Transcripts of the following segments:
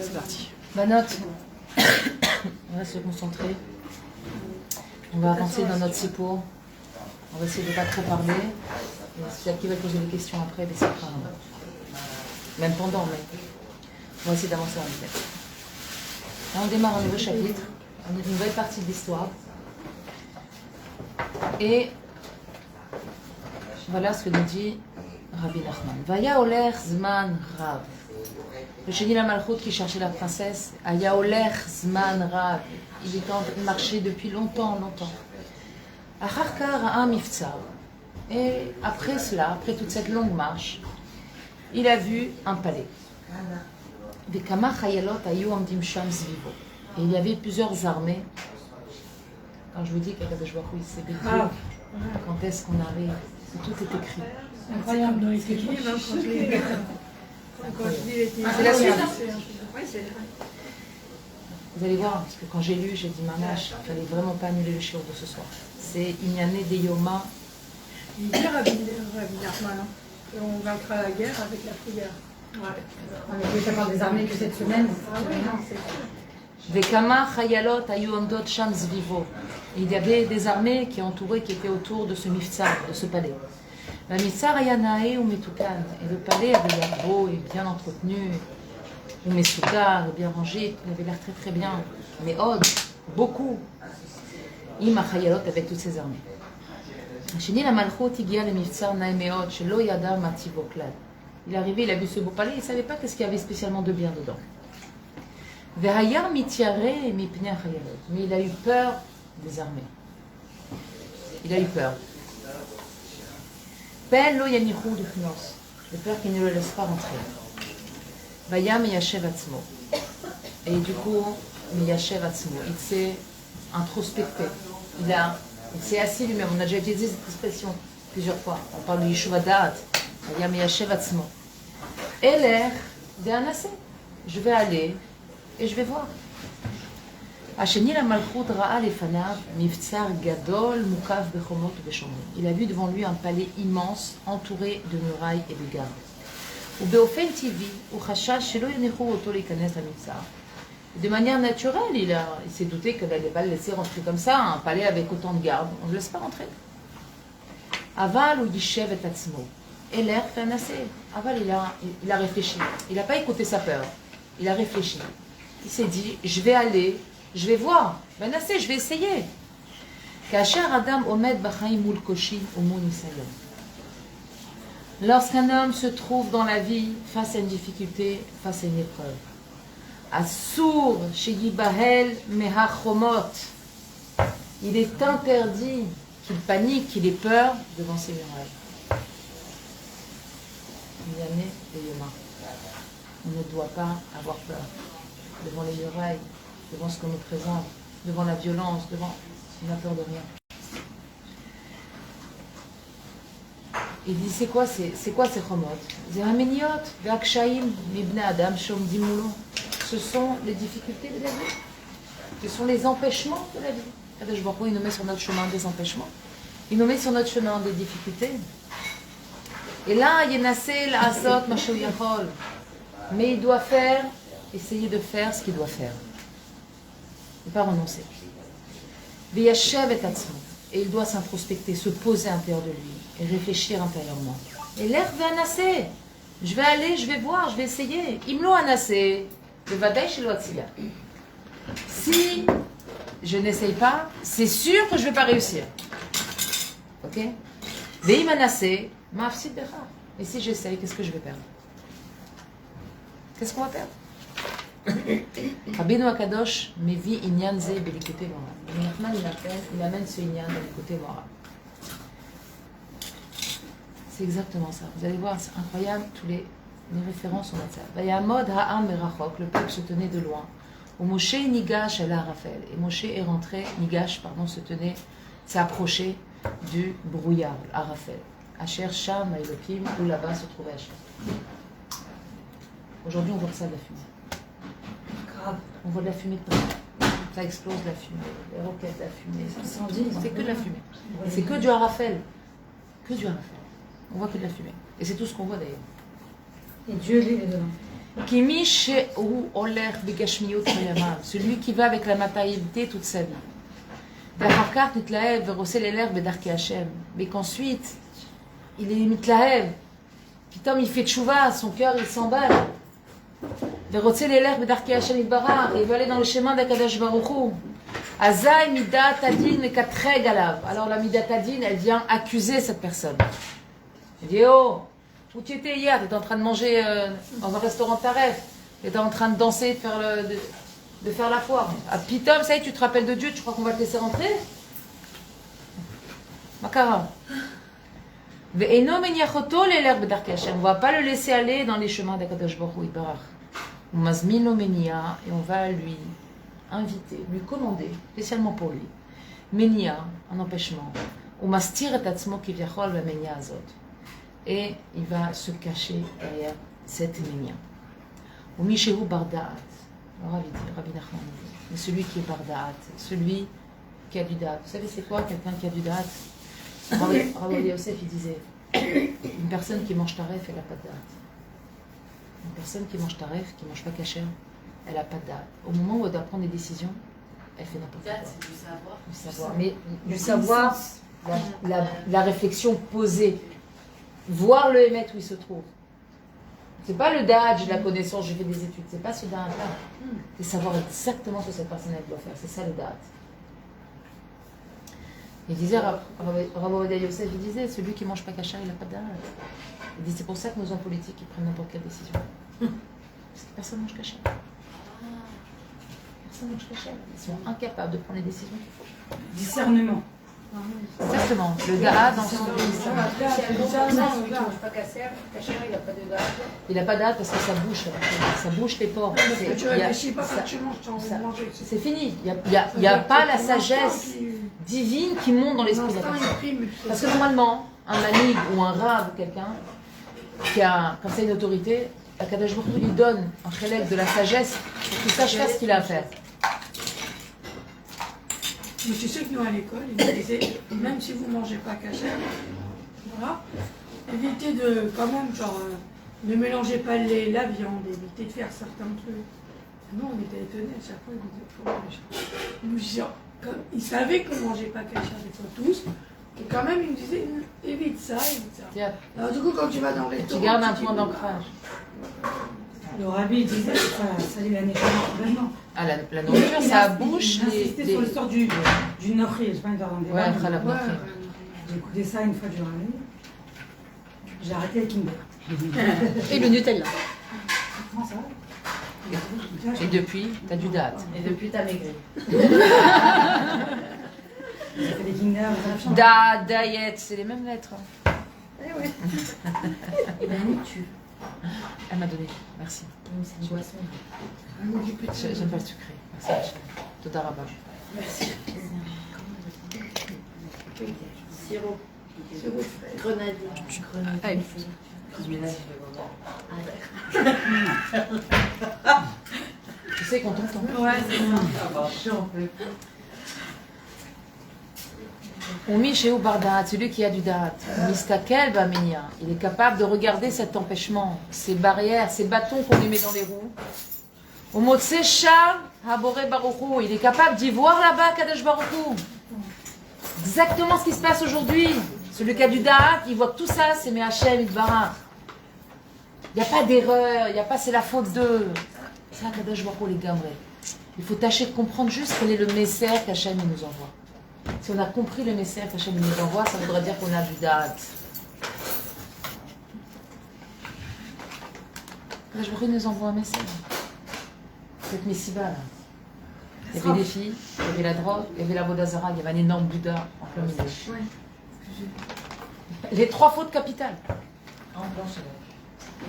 C'est parti. Banot, on va se concentrer. On va avancer dans notre sipo. On va essayer de ne pas trop parler. Et si qui va poser des questions après, mais c'est pas même pendant, mais on va essayer d'avancer en vitesse. Là, on démarre un nouveau chapitre, une nouvelle partie de l'histoire. Et voilà ce que nous dit Rabbi Nachman. Vaya oler zman rav. Le Sheni la Malchut qui cherchait la princesse, Aya oler zman rav. Il marchait depuis longtemps. Acharkar a un miftzar. Et après cela, après toute cette longue marche, il a vu un palais. Vekama chayalot ayu amdim sham zvivo. Et il y avait plusieurs armées. Quand je vous dis qu'Akadosh Baruch Hu il s'est béni, quand est-ce qu'on arrive, tout est écrit. Incroyable dans les livres, quand je lis C'est la suite. Vous allez voir, parce que quand j'ai lu, j'ai dit Mamash, il ne fallait vraiment pas annuler le shiur de ce soir. C'est Inyane de Yoma. Il dit Rabbi Nachman, on vaincra la guerre avec la prière. Ouais. Ça parle des armées que cette semaine. Vekama chayalot ayu amdot sham zvivo. Il y avait des armées qui étaient autour de ce miftsar, de ce palais. La miftsar ayanae ou metukan. Et le palais avait l'air beau et bien entretenu, ou mesukar, bien rangé. Il avait l'air très très bien. Mais beaucoup. Ima chayalot avec toutes ces armées. Sheni la malchut igia le miftsar naemeot shelo yada mativo klal. Il est arrivé, il a vu ce beau palais, il ne savait pas qu'est-ce qu'il y avait spécialement de bien dedans. Vehayar mitiare mipnei chayalot. Mais il a eu peur des armées. Il a eu peur. Pen lo yanichu d'ufnos. De peur qu'il ne le laisse pas rentrer. Vayam yashev atzmo. Et du coup, yashev atzmo. Il s'est introspecté. Il s'est assis lui-même. On a déjà utilisé cette expression plusieurs fois. On parle de yeshuv da'at. Vayam yashev atzmo. Eler de'anase. Je vais aller et je vais voir. Asheni la malchut ra'a lefanav miftsar gadol mukav bechomot ubeshomrim. Il a vu devant lui un palais immense entouré de murailles et de gardes. Ubeofen tivi u chashash shelo yanechu oto leikanes hamiftsar. De manière naturelle, il s'est douté qu'elle n'allait pas le laisser rentrer comme ça, un palais avec autant de gardes. On ne le laisse pas rentrer. Aval ou yishev et atzmo. Eler fanase. Aval, il a réfléchi. Il n'a pas écouté sa peur. Il a réfléchi. Il s'est dit, je vais aller, je vais voir. Ben assez, je vais essayer. Lorsqu'un homme se trouve dans la vie face à une difficulté, face à une épreuve, Asur sheyibahel mehachomot, il est interdit qu'il panique, qu'il ait peur devant ces murailles. Yane et Yoma. On ne doit pas avoir peur devant les murailles, devant ce qu'on nous présente, devant la violence, on n'a peur de rien. Il dit c'est quoi ces chomot? Ce sont les difficultés de la vie. Ce sont les empêchements de la vie. Kadosh Baruch Hu, il nous met sur notre chemin des empêchements. Il nous met sur notre chemin des difficultés. Et là, Yenassé la'asot ma sheu yachol. Mais il doit essayer de faire ce qu'il doit faire. Ne pas renoncer. V'yashev et atzmo. Et il doit s'introspecter, se poser à l'intérieur de lui et réfléchir intérieurement. Et l'air ve'anassé. Je vais aller, je vais voir, je vais essayer. Imlo anassé. Le vadaï shelo atzila. Si je n'essaye pas, c'est sûr que je ne vais pas réussir. Ok? Ve'im anassé. Ma'afsid becha. Et si j'essaye, qu'est-ce que je vais perdre? Qu'est-ce qu'on va perdre? Rabbeinu Akadosh mevi inyan ze belikutei moral. Nachman il amène ce inyan dans le côté moral. C'est exactement ça. Vous allez voir, c'est incroyable, les références sont à ça. Vayamod ha'am merachok, le peuple se tenait de loin. Au Moshe nigash ala Raphaël. Et Moshe est rentré, s'est approché du brouillard, à Raphaël. Asher Sham Elohim, où là-bas se trouvait Asher. Aujourd'hui, on voit que ça de la fumée. Grave. On voit de la fumée de partout. Ça explose la fumée, les roquettes, la fumée. C'est que de la fumée. C'est que du Arafel. Que du Arafel. On voit que de la fumée. Et c'est tout ce qu'on voit d'ailleurs. Et Dieu lui est dedans. Kimi shehu oler begashmiyut chayamav, celui qui va avec la matérialité toute sa vie. Ve'achar kach nitlahev ve'roseh leler bedarkei Hashem, mais qu'ensuite il est mitlahev, pitom il fait tchouva, son cœur il s'emballe. Ve'roseh leler bedarkei Hashem yitbarach, il veut aller dans le chemin d'Akadosh Baruch Hu. Azay midat adin katreg alav. Alors la midat adin, elle vient accuser cette personne. Elle dit oh, où tu étais hier? Tu étais en train de manger dans un restaurant taref. Tu étais en train de danser, de faire la foire. À Pitom, ça y est, tu te rappelles de Dieu, tu crois qu'on va te laisser rentrer? Makara. On ne va pas le laisser aller dans les chemins d'Akadosh Baruch Hu Yitbarach. Et on va lui inviter, lui commander, spécialement pour lui, menia, un empêchement. Et il va se cacher derrière cette menia. Rabbi Nachman, mais celui qui est bardaat, celui qui a du da'at. Vous savez c'est quoi quelqu'un qui a du da'at? Rabbi Yosef il disait, une personne qui mange taref, elle n'a pas de da'at. Une personne qui mange taref, qui ne mange pas kasher, elle n'a pas de da'at. Au moment où elle doit prendre des décisions, elle fait n'importe quoi. C'est du savoir. Du savoir. Mais du savoir, la réflexion posée, voir le émettre où il se trouve. C'est pas le da'at, j'ai de la connaissance, j'ai fait des études. C'est pas ce da'at-là. C'est savoir exactement ce que cette personne doit faire. C'est ça le da'at. Il disait, Rabbi Yosef, il disait, celui qui ne mange pas kasher, il n'a pas de da'at. Il dit, c'est pour ça que nos hommes politiques, ils prennent n'importe quelle décision. Parce que personne ne mange kasher. Personne ne mange kasher. Ils sont incapables de prendre les décisions qu'il faut. Discernement. Exactement. Le da'at dans son... Il n'a pas d'âge parce que ça bouche les porcs. Tu réfléchis pas quand tu manges, tu as envie de manger. C'est fini. Il n'y a pas la sagesse divine qui monte dans l'esprit de la personne. Parce que normalement, un manig ou un rave, quelqu'un qui a comme ça une autorité, Akadosh Baruch Hu lui donne un chélek de la sagesse pour qu'il sache faire ce qu'il a à faire. Je suis sûre que nous à l'école, ils nous disaient, même si vous ne mangez pas kasher, voilà, évitez de, quand même, genre, ne mélangez pas la viande, évitez de faire certains trucs. Nous, on était étonnés à chaque fois, ils disaient, faut manger. Ils nous disaient, ils savaient qu'on ne mangeait pas kasher des fois tous, et quand même, ils nous disaient, évite ça, évite ça. Alors du coup, quand tu vas dans les Tu gardes un point d'ancrage. Le rabbi disait que ça lui a vraiment. Ah, la nourriture, ça bouche il insistait sur l'histoire du Nochi, je sais pas, dans des ouais, la J'ai écouté ça une fois durant l'année. J'ai arrêté le Kinder. Et le Nutella. Non, ça va. Et depuis, t'as du da'at. Et depuis, t'as maigri. J'ai fait des Kinder. Da, diet, c'est les mêmes lettres. Eh oui. Et bien, tu. Elle m'a donné, merci. C'est une boisson. J'aime pas le sucré. Merci. Toda Rabba. Merci. Sirop. Grenade. Tu sais qu'on t'entend. Ouais, c'est ça. J'en peux. Oumi chez Bardat, celui qui a du da'at. Mistakel Bamenia. Il est capable de regarder cet empêchement, ces barrières, ces bâtons qu'on lui met dans les roues. Au mot Sham Habore Baruchu. Il est capable d'y voir là-bas Kadosh Baruchu. Exactement ce qui se passe aujourd'hui. Celui qui a du da'at, il voit que tout ça, c'est Me'Hashem Yitbarach. Il n'y a pas d'erreur, il n'y a pas c'est la faute d'eux. C'est là Kadosh Baruchu les gamrés. Il faut tâcher de comprendre juste quel est le message qu'Hachem nous envoie. Si on a compris le message qu'Hachem nous envoie, ça voudrait dire qu'on a du da'at. Kadosh Baruch Hu nous envoie un message. Cette Messiba là. Il y avait des filles, il y avait la drogue, il y avait la Bodazara, il y avait un énorme Bouddha en plein milieu. Les trois fautes capitales.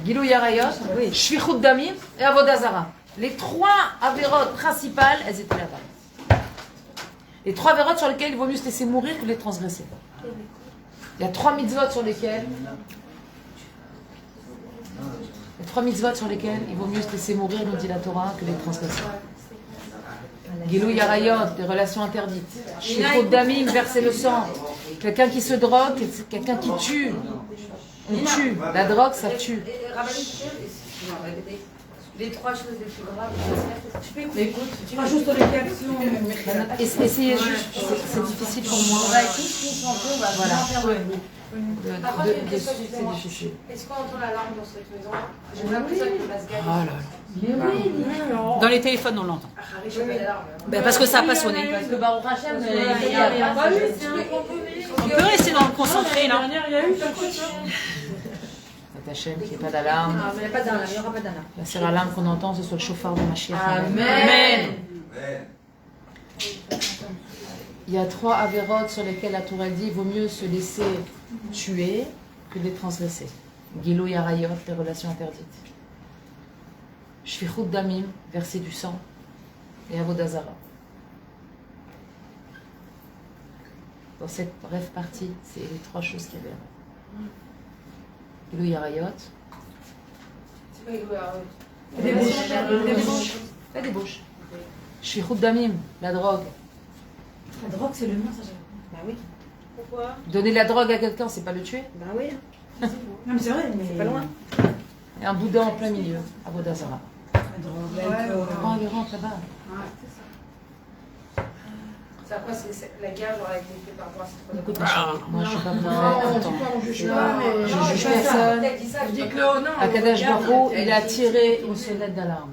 Gilou Yarayot, Shvichut Damim et Avodazara. Les trois avérotes principales, elles étaient là-bas. Les trois avérotes sur lesquelles il vaut mieux se laisser mourir que les transgresser. Il y a trois mitzvot sur lesquelles il vaut mieux se laisser mourir, nous dit la Torah, que les transgresser. Gilou Yarayot, des relations interdites. Shvichut Damim, verser le sang. Quelqu'un qui se drogue, quelqu'un qui tue. On tue. La drogue, ça tue. Les 3 choses les plus graves, tu peux Mais écoute, Trois choses sur lesquelles si on... essayez juste, c'est difficile pour moi. on va tous concentrer, on va Voilà. bien faire le groupe. Par contre, il y a une question, C'est excusez-moi. difficile. Est-ce qu'on entend l'alarme dans cette maison? J'ai l'impression qu'il va se garer. Oh là là. Oui, non. Dans les téléphones, on l'entend. Ah, oui, je mets l'alarme. Parce que ça n'a pas sonné. Parce que Baruch Hashem, Il y a pas eu, c'est un On peut rester dans le concentré, là. il y a eu quelque chose. C'est Hachem qu'il n'y ait pas d'alarme. Ah, mais il n'y a pas d'alarme, il n'y aura pas d'alarme. La seule alarme qu'on entend, ce soit le chauffard de Mashiach. Amen. Il y a 3 avérotes sur lesquelles la Torah dit vaut mieux se laisser tuer que de les transgresser. Gilo Yarayot, les relations interdites. Shfichut Damim, verser du sang. Et Avodazara. Dans cette brève partie, c'est les 3 choses qu'il y avait. Gilo Yarayot, C'est pas Gilo Yarayot. la débauche. La débauche. Shfichut Damim, la drogue. La drogue, c'est le mien, ça j'ai... Bah oui. Pourquoi? Donner la drogue à quelqu'un, c'est pas le tuer. Bah oui. Non mais c'est vrai, mais... C'est pas loin. Et un boudin en plein milieu, Avodazara. La drogue, l'alcool... Oh, il rentre là-bas. C'est après, c'est la guerre, genre, avec les faits par rapport à cette Écoute, production. moi, je suis pas Non, pour on dit pas, on juge pas, mais... Je Non, juge je dis ça. personne. Peut-être dit ça, Je je dis dis que que là, non. Akadash Baruch, il a elle tiré une sonnette d'alarme.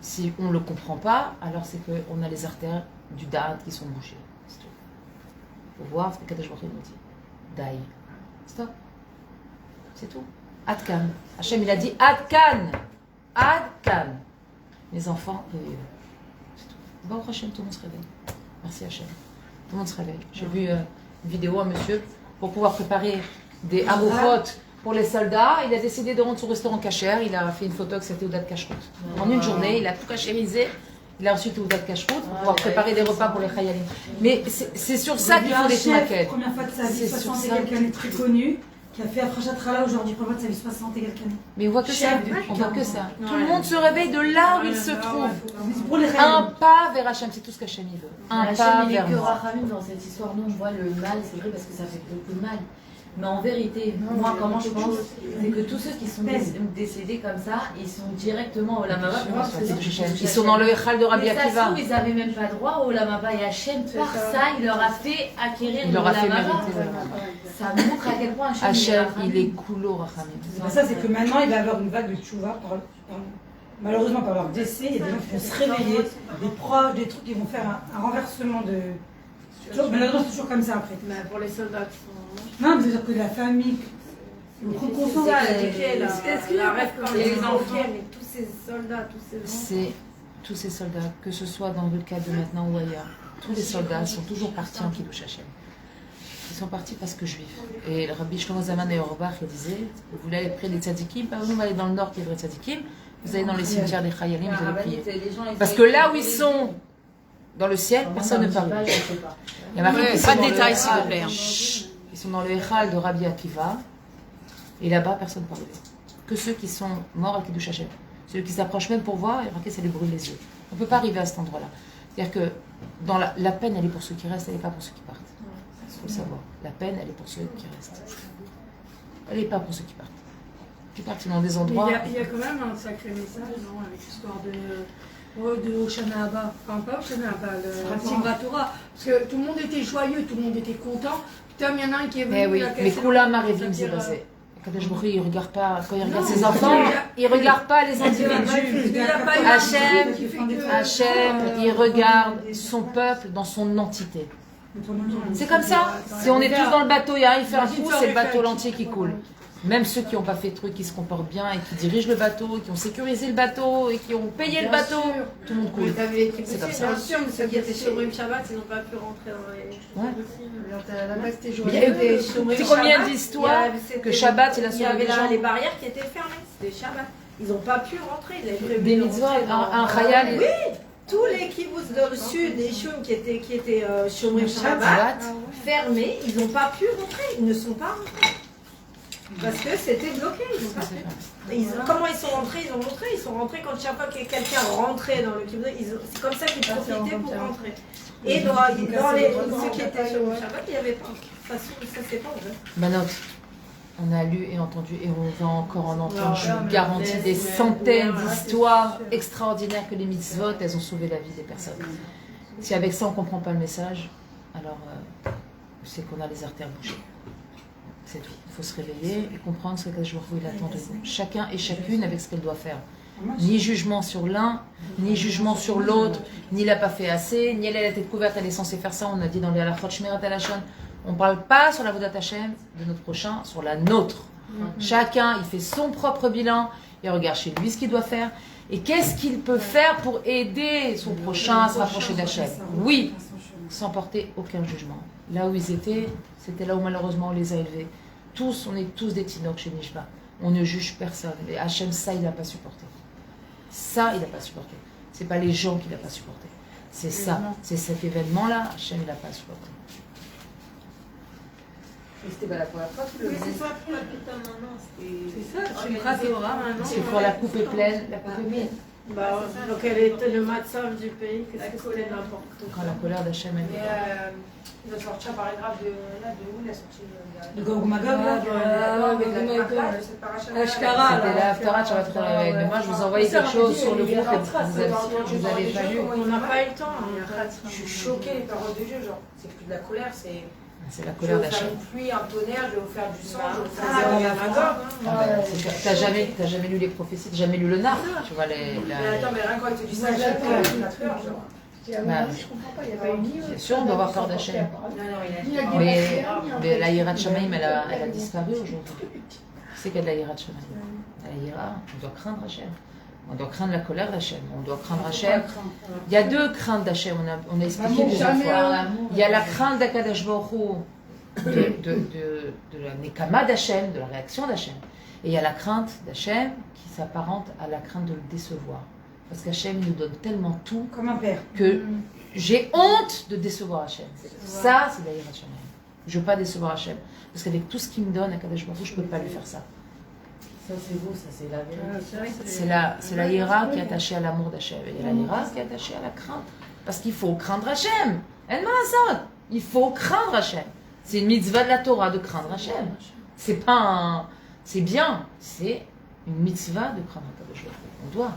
Si on ne le comprend pas, alors c'est qu'on a les artères du dad qui sont bouchées. C'est tout. Il faut voir ce que Akadash Baruch nous dit. Dai. Stop. C'est tout. Adkan. Hachem, il a dit Adkan. Adkan. Les enfants, c'est tout. Baruch Hachem, tout le monde se réveille. Merci Hachem. Tout le monde se réveille. J'ai vu une vidéo à monsieur pour pouvoir préparer des arouchot pour les soldats. Il a décidé de rendre son restaurant cachère. Il a fait une photo que c'était au date cacheroute. En une journée, il a tout cachérisé. Il a reçu tout au date cacheroute pour pouvoir préparer des repas pour les chayalim. Mais c'est sur ça qu'il faut les maquettes. Première fois de sa vie, C'est sur 60 et ça. quelqu'un est très connu, qui a fait Afrachat Rala aujourd'hui, première fois de sa vie, 60 et quelqu'un. Mais on voit que ça. Chef de On voit que ça. Ouais. Tout le monde se réveille de là où il se trouve. Pour les Un règles. pas vers Hachem, c'est tout ce qu'Hachem il veut. Un pas Hachem, il est vers que moi. Rachamim dans cette histoire. Nous, on voit le mal, c'est vrai, parce que ça fait beaucoup de mal. Mais en vérité, moi, comment je pense, c'est que tous ceux qui sont décédés comme ça, ils sont directement au Lamaba. Ils sont dans le Echal de Rabbi Mais ça se Akiva. trouve, ils n'avaient même pas droit au Lamaba. Et Hachem, par ça, il leur a fait acquérir Il le leur a fait Lamaba. mériter le Lamaba. Ça montre à quel point Hachem, Hachem, Rachamim. il est coulo, Rachamim. C'est pas ça, c'est que maintenant il va y avoir une vague de tchouva, malheureusement par leur décès, il y a des gens qui vont se réveiller, des proches, des trucs qui vont faire un renversement de... Malheureusement c'est toujours comme ça après. Mais pour les soldats qui sont... Non, mais c'est-à-dire que la famille, le consent, Ça, Est-ce qu'il y a les les enfants, enfants mais tous ces soldats, tous ces enfants. C'est tous ces soldats, que ce soit dans le cas de maintenant ou ailleurs, tous les soldats sont toujours partis en Kiddush Hashem. Ils sont partis parce que juifs. Et le Rabbi Shlomo Zaman et Orbach, il disait, vous voulez aller près des tzadikim, pas vous allez dans le nord qui est vrai tzadikim, vous allez dans les cimetières des chayalim, vous allez prier. Parce que là où ils sont, dans le ciel, personne ne parle. Il y a marqué qu'ils Pas sont de dans le détails, s'il vous Echal. plaît. Chut. Ils sont dans le Echal de Rabbi Akiva. Et là-bas, personne ne parle. Que ceux qui sont morts à Kiddush Hashem. Ceux qui s'approchent même pour voir, il y a marqué, ça les brûle les yeux. On ne peut pas arriver à cet endroit-là. C'est-à-dire que dans la peine, elle est pour ceux qui restent, elle n'est pas pour ceux qui partent. Il faut le savoir. La peine, elle est pour ceux qui restent. Elle n'est pas pour ceux qui partent. Qui partent dans des Mais endroits... il y a quand même un sacré message, non, avec l'histoire de Hoshana Abba. Enfin, pas Hoshana Abba, le Simchat Torah. Parce que tout le monde était joyeux, tout le monde était content. Putain, il y en a un qui est venu... Mais oui, il a mais cassé Kula le- Marevim, c'est c'est-à-dire, basé. Kadosh Baruch Hu, il ne regarde pas, quand il regarde Non, ses enfants, il ne regarde pas les il y a individus. pas eu Hachem, un qui fait que- Hachem, il regarde son peuple dans son entité. C'est comme ça. Si on est tous dans le bateau, il y a un, il fait un coup, c'est le bateau l'entier qui coule. Même ceux qui n'ont pas fait de trucs, qui se comportent bien et qui dirigent le bateau, qui ont sécurisé le bateau et qui ont payé le bateau, tout le monde coule. C'est comme ça. Bien sûr, mais ceux qui étaient sur Rim Shabbat, ils n'ont pas pu rentrer dans les... Ouais. Là-bas, c'était Mais il y a joyeux. eu tu sais combien d'histoires que Shabbat, il a Il y sauvé avait des là gens. les barrières qui étaient fermées, c'était Shabbat. Ils n'ont pas pu rentrer, ils avaient prévu Des de mitzvot, rentrer dans- un chayal. Oui, tous les kibbutz dans le sud, les choum qui étaient sur Rim Shabbat, Shabbat. fermés, ils n'ont pas pu rentrer, ils ne sont pas rentrés. Parce que c'était bloqué, ils n'ont pas fait. Comment ils sont rentrés? Ils ont montré, ils sont rentrés quand chaque fois que quelqu'un rentrait dans le kibbutz, c'est comme ça qu'ils profitaient pour rentrer. Et dans ceux qui étaient sur Rim Shabbat, il n'y avait pas. De toute façon, ça c'est pas vrai. Manot, On a lu et entendu et on va encore en entendre, je vous garantis, des centaines d'histoires extraordinaires que les mitzvot, elles ont sauvé la vie des personnes. Si avec ça on ne comprend pas le message, alors c'est qu'on a les artères bouchées. C'est tout. Il faut se réveiller et comprendre ce que je il attend de nous. Chacun et chacune avec ce qu'elle doit faire. Ni jugement sur l'un, ni jugement sur l'autre, ni il n'a pas fait assez, ni elle a la tête couverte, elle est censée faire ça. On a dit dans les halachot shmirat halashon, on ne parle pas sur la vodat Hashem de notre prochain, sur la nôtre. Chacun, il fait son propre bilan, il regarde chez lui ce qu'il doit faire. Et qu'est-ce qu'il peut faire pour aider son prochain à se rapprocher d'Hachem? Oui, sans porter aucun jugement. Là où ils étaient, c'était là où malheureusement on les a élevés. Tous, on est tous des tinoks chez Nishba. On ne juge personne. Et Hachem, ça, il n'a pas supporté. Ça, il n'a pas supporté. Ce n'est pas les gens qu'il n'a pas supporté. C'est ça. C'est cet événement-là, Hachem, il n'a pas supporté. C'était pas la première fois que le C'est ça, putain, maintenant. C'est ça, tu me rates maintenant. Parce que pour la coupe est pleine, la coupe est vide. Bah, donc elle était le matzav du pays, qu'est-ce que c'était n'importe quoi. Quand la colère d'Hachem est Mais il va sortir un paragraphe de où il a sorti Le Gog Magog, là. Ashkara, C'était la Haftarah, tu vas te réveiller. Mais moi, je vous envoyais quelque chose sur le groupe que vous avez pas lu. On n'a pas eu le temps. Je suis choquée, les paroles de Dieu, genre, c'est plus de la colère, c'est. C'est la Je vais colère vous faire d'Hachem. une pluie, un tonnerre, je vais vous faire du sang, je vais vous faire T'as jamais lu les prophéties, t'as jamais lu le Nar, tu vois les. Mais attends, mais rien quand il te dit ça, j'ai peur, genre. Je comprends pas, il n'y a pas eu ni. C'est sûr, on doit avoir peur d'Hachem. Non, il a Mais la Hirat Shamaim, elle a disparu aujourd'hui. Qui c'est qu'il y a de la Hirat Shamaim? La Hira, on doit craindre Hachem. On doit craindre la colère d'Hachem. On doit craindre Hachem. Il y a deux craintes d'Hachem, on a expliqué plusieurs fois. Il y a la crainte d'Akadosh Baruch Hu, de la Nekama d'Hachem, de la réaction d'Hachem. Et il y a la crainte d'Hachem qui s'apparente à la crainte de le décevoir. Parce qu'Hachem nous donne tellement tout Comme un père. que j'ai honte de décevoir Hachem. Ça, c'est la Hirat Shamaim. Je ne veux pas décevoir Hachem. Parce qu'avec tout ce qu'il me donne, Akadosh Baruch Hu, je ne peux pas lui faire ça. Ça c'est beau, ça c'est la vérité. C'est la hiera qui est attachée à l'amour d'Hachem. Et il y a la hiera qui est attachée à la crainte. Parce qu'il faut craindre Hachem. Il faut craindre Hachem. C'est une mitzvah de la Torah de craindre Hachem. C'est pas un... C'est bien. C'est une mitzvah de craindre Hachem. On doit.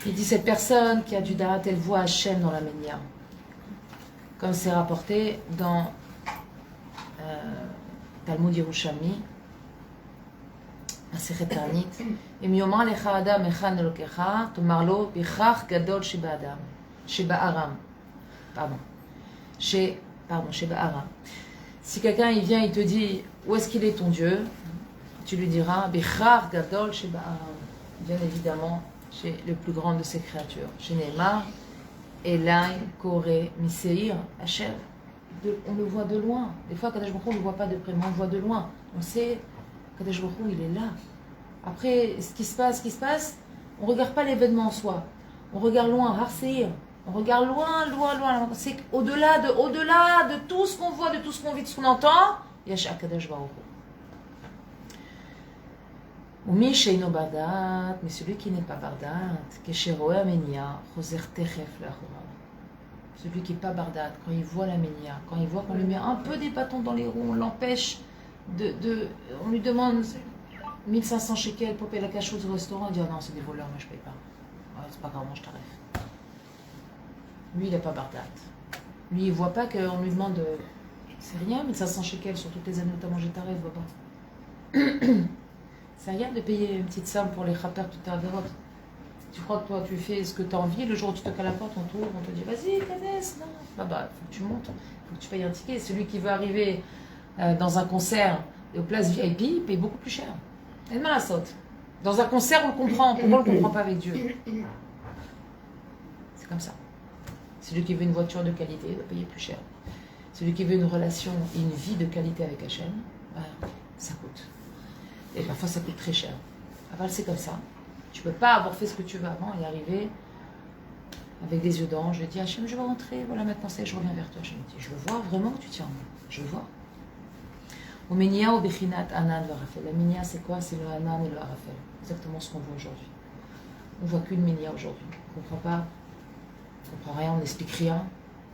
Il dit cette personne qui a du darat, elle voit Hachem dans la ménia. Comme c'est rapporté dans... Talmud Yerushalmi, Masechet Ta'anit, Im yomar lecha adam echan elokecha, tomar lo bichach gadol sheba Aram. Sheba Aram. Si quelqu'un il vient, il te dit où est-ce qu'il est ton Dieu, tu lui diras bichach gadol sheba Aram. Bien évidemment, chez le plus grand de ses créatures. Chez Neymar, Elai Kore Miseir Hachem. On le voit de loin. Des fois, Kadosh Baruch Hu, on ne le voit pas de près, mais on le voit de loin. On sait que Kadosh Baruch Hu, il est là. Après, ce qui se passe, on ne regarde pas l'événement en soi. On regarde loin, Har-Seir. On regarde loin. C'est au-delà de tout ce qu'on voit, de tout ce qu'on vit, de ce qu'on entend, il y a Kadosh Baruch Hu. Umi sheino bardat, mais celui qui n'est pas bardat, kesheroe amenia, choser techef lachora. Celui qui n'est pas bardat, quand il voit la ménia, quand il voit qu'on lui met un peu des bâtons dans les roues, on l'empêche on lui demande 1500 shekels pour payer la cache-route au restaurant, il dit ah non, c'est des voleurs, moi je ne paye pas. Ouais, c'est pas grave, moi je t'arrête. Lui, il n'est pas bardat. Lui, il ne voit pas qu'on lui demande c'est rien, 1500 shekels sur toutes les années où tu as mangé ta rêve, papa. C'est rien de payer une petite somme pour les rappeurs de ta vérote. Tu crois que toi, tu fais ce que tu as envie, le jour où tu toques à la porte, on t'ouvre, on te dit vas-y, Cadès, non. Bah, faut que tu montes, faut que tu payes un ticket. Celui qui veut arriver dans un concert aux places VIP, il paye beaucoup plus cher. Et mal la saute. Dans un concert, on le comprend. Pourquoi on ne le comprend pas avec Dieu? C'est comme ça. Celui qui veut une voiture de qualité, il va payer plus cher. Celui qui veut une relation et une vie de qualité avec Hachem, ça coûte. Et parfois, ça coûte très cher. Alors, c'est comme ça. Tu ne peux pas avoir fait ce que tu veux avant et arriver avec des yeux d'ange. Je dis, Hachem, je veux rentrer. Voilà, maintenant, je reviens vers toi. Hachem me dit, je veux voir vraiment que tu tiens en moi. Je veux voir. Au Menia, au Bechinat, Anan, le Harafel. La Menia, c'est quoi? C'est le Anan et le Harafel. Exactement ce qu'on voit aujourd'hui. On ne voit qu'une Menia aujourd'hui. On ne comprend pas. On ne comprend rien, on n'explique rien.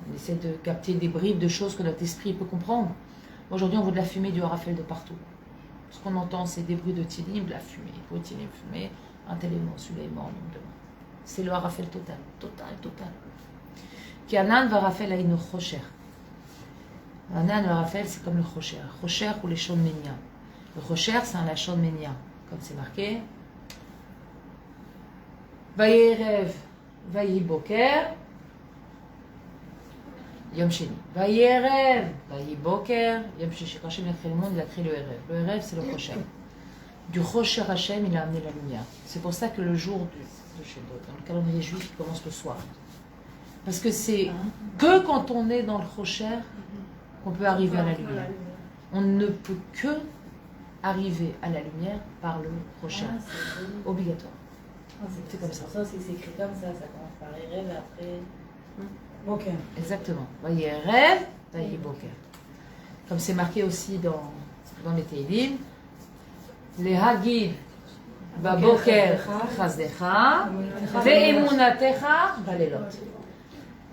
On essaie de capter des bribes de choses que notre esprit peut comprendre. Aujourd'hui, on voit de la fumée du Harafel de partout. Ce qu'on entend, c'est des bruits de tilim, de la fumée, de tilim, fumée, un tel est mort, celui-là est mort, c'est le Harafel total, total, total. Qui anan va Harafel à ino chocher. Anan va Harafel, c'est comme le chocher. Chocher ou les chaudes ménia. Le chocher, c'est un lachon ménia, comme c'est marqué. Vayerev, vayi boker. Yom Sheni. Vayerev, vayi boker. Yom Shishi. Quand Hachem a créé le monde, il a créé le Erev. Le Erev, c'est le Chocher. Du Chocher Hachem, il a amené la lumière. C'est pour ça que le jour de Shedot, dans le calendrier juif, il commence le soir. Parce que c'est que quand on est dans le Chocher qu'on peut arriver à la lumière. On ne peut que arriver à la lumière par le Chocher. Obligatoire. C'est comme ça. C'est écrit comme ça commence par les rêves, après. Ok. Exactement. Voyez rêve, voyez boker. Comme c'est marqué aussi dans les Teilim, les Hagid baboker chazdecha ve'emunatecha balelot.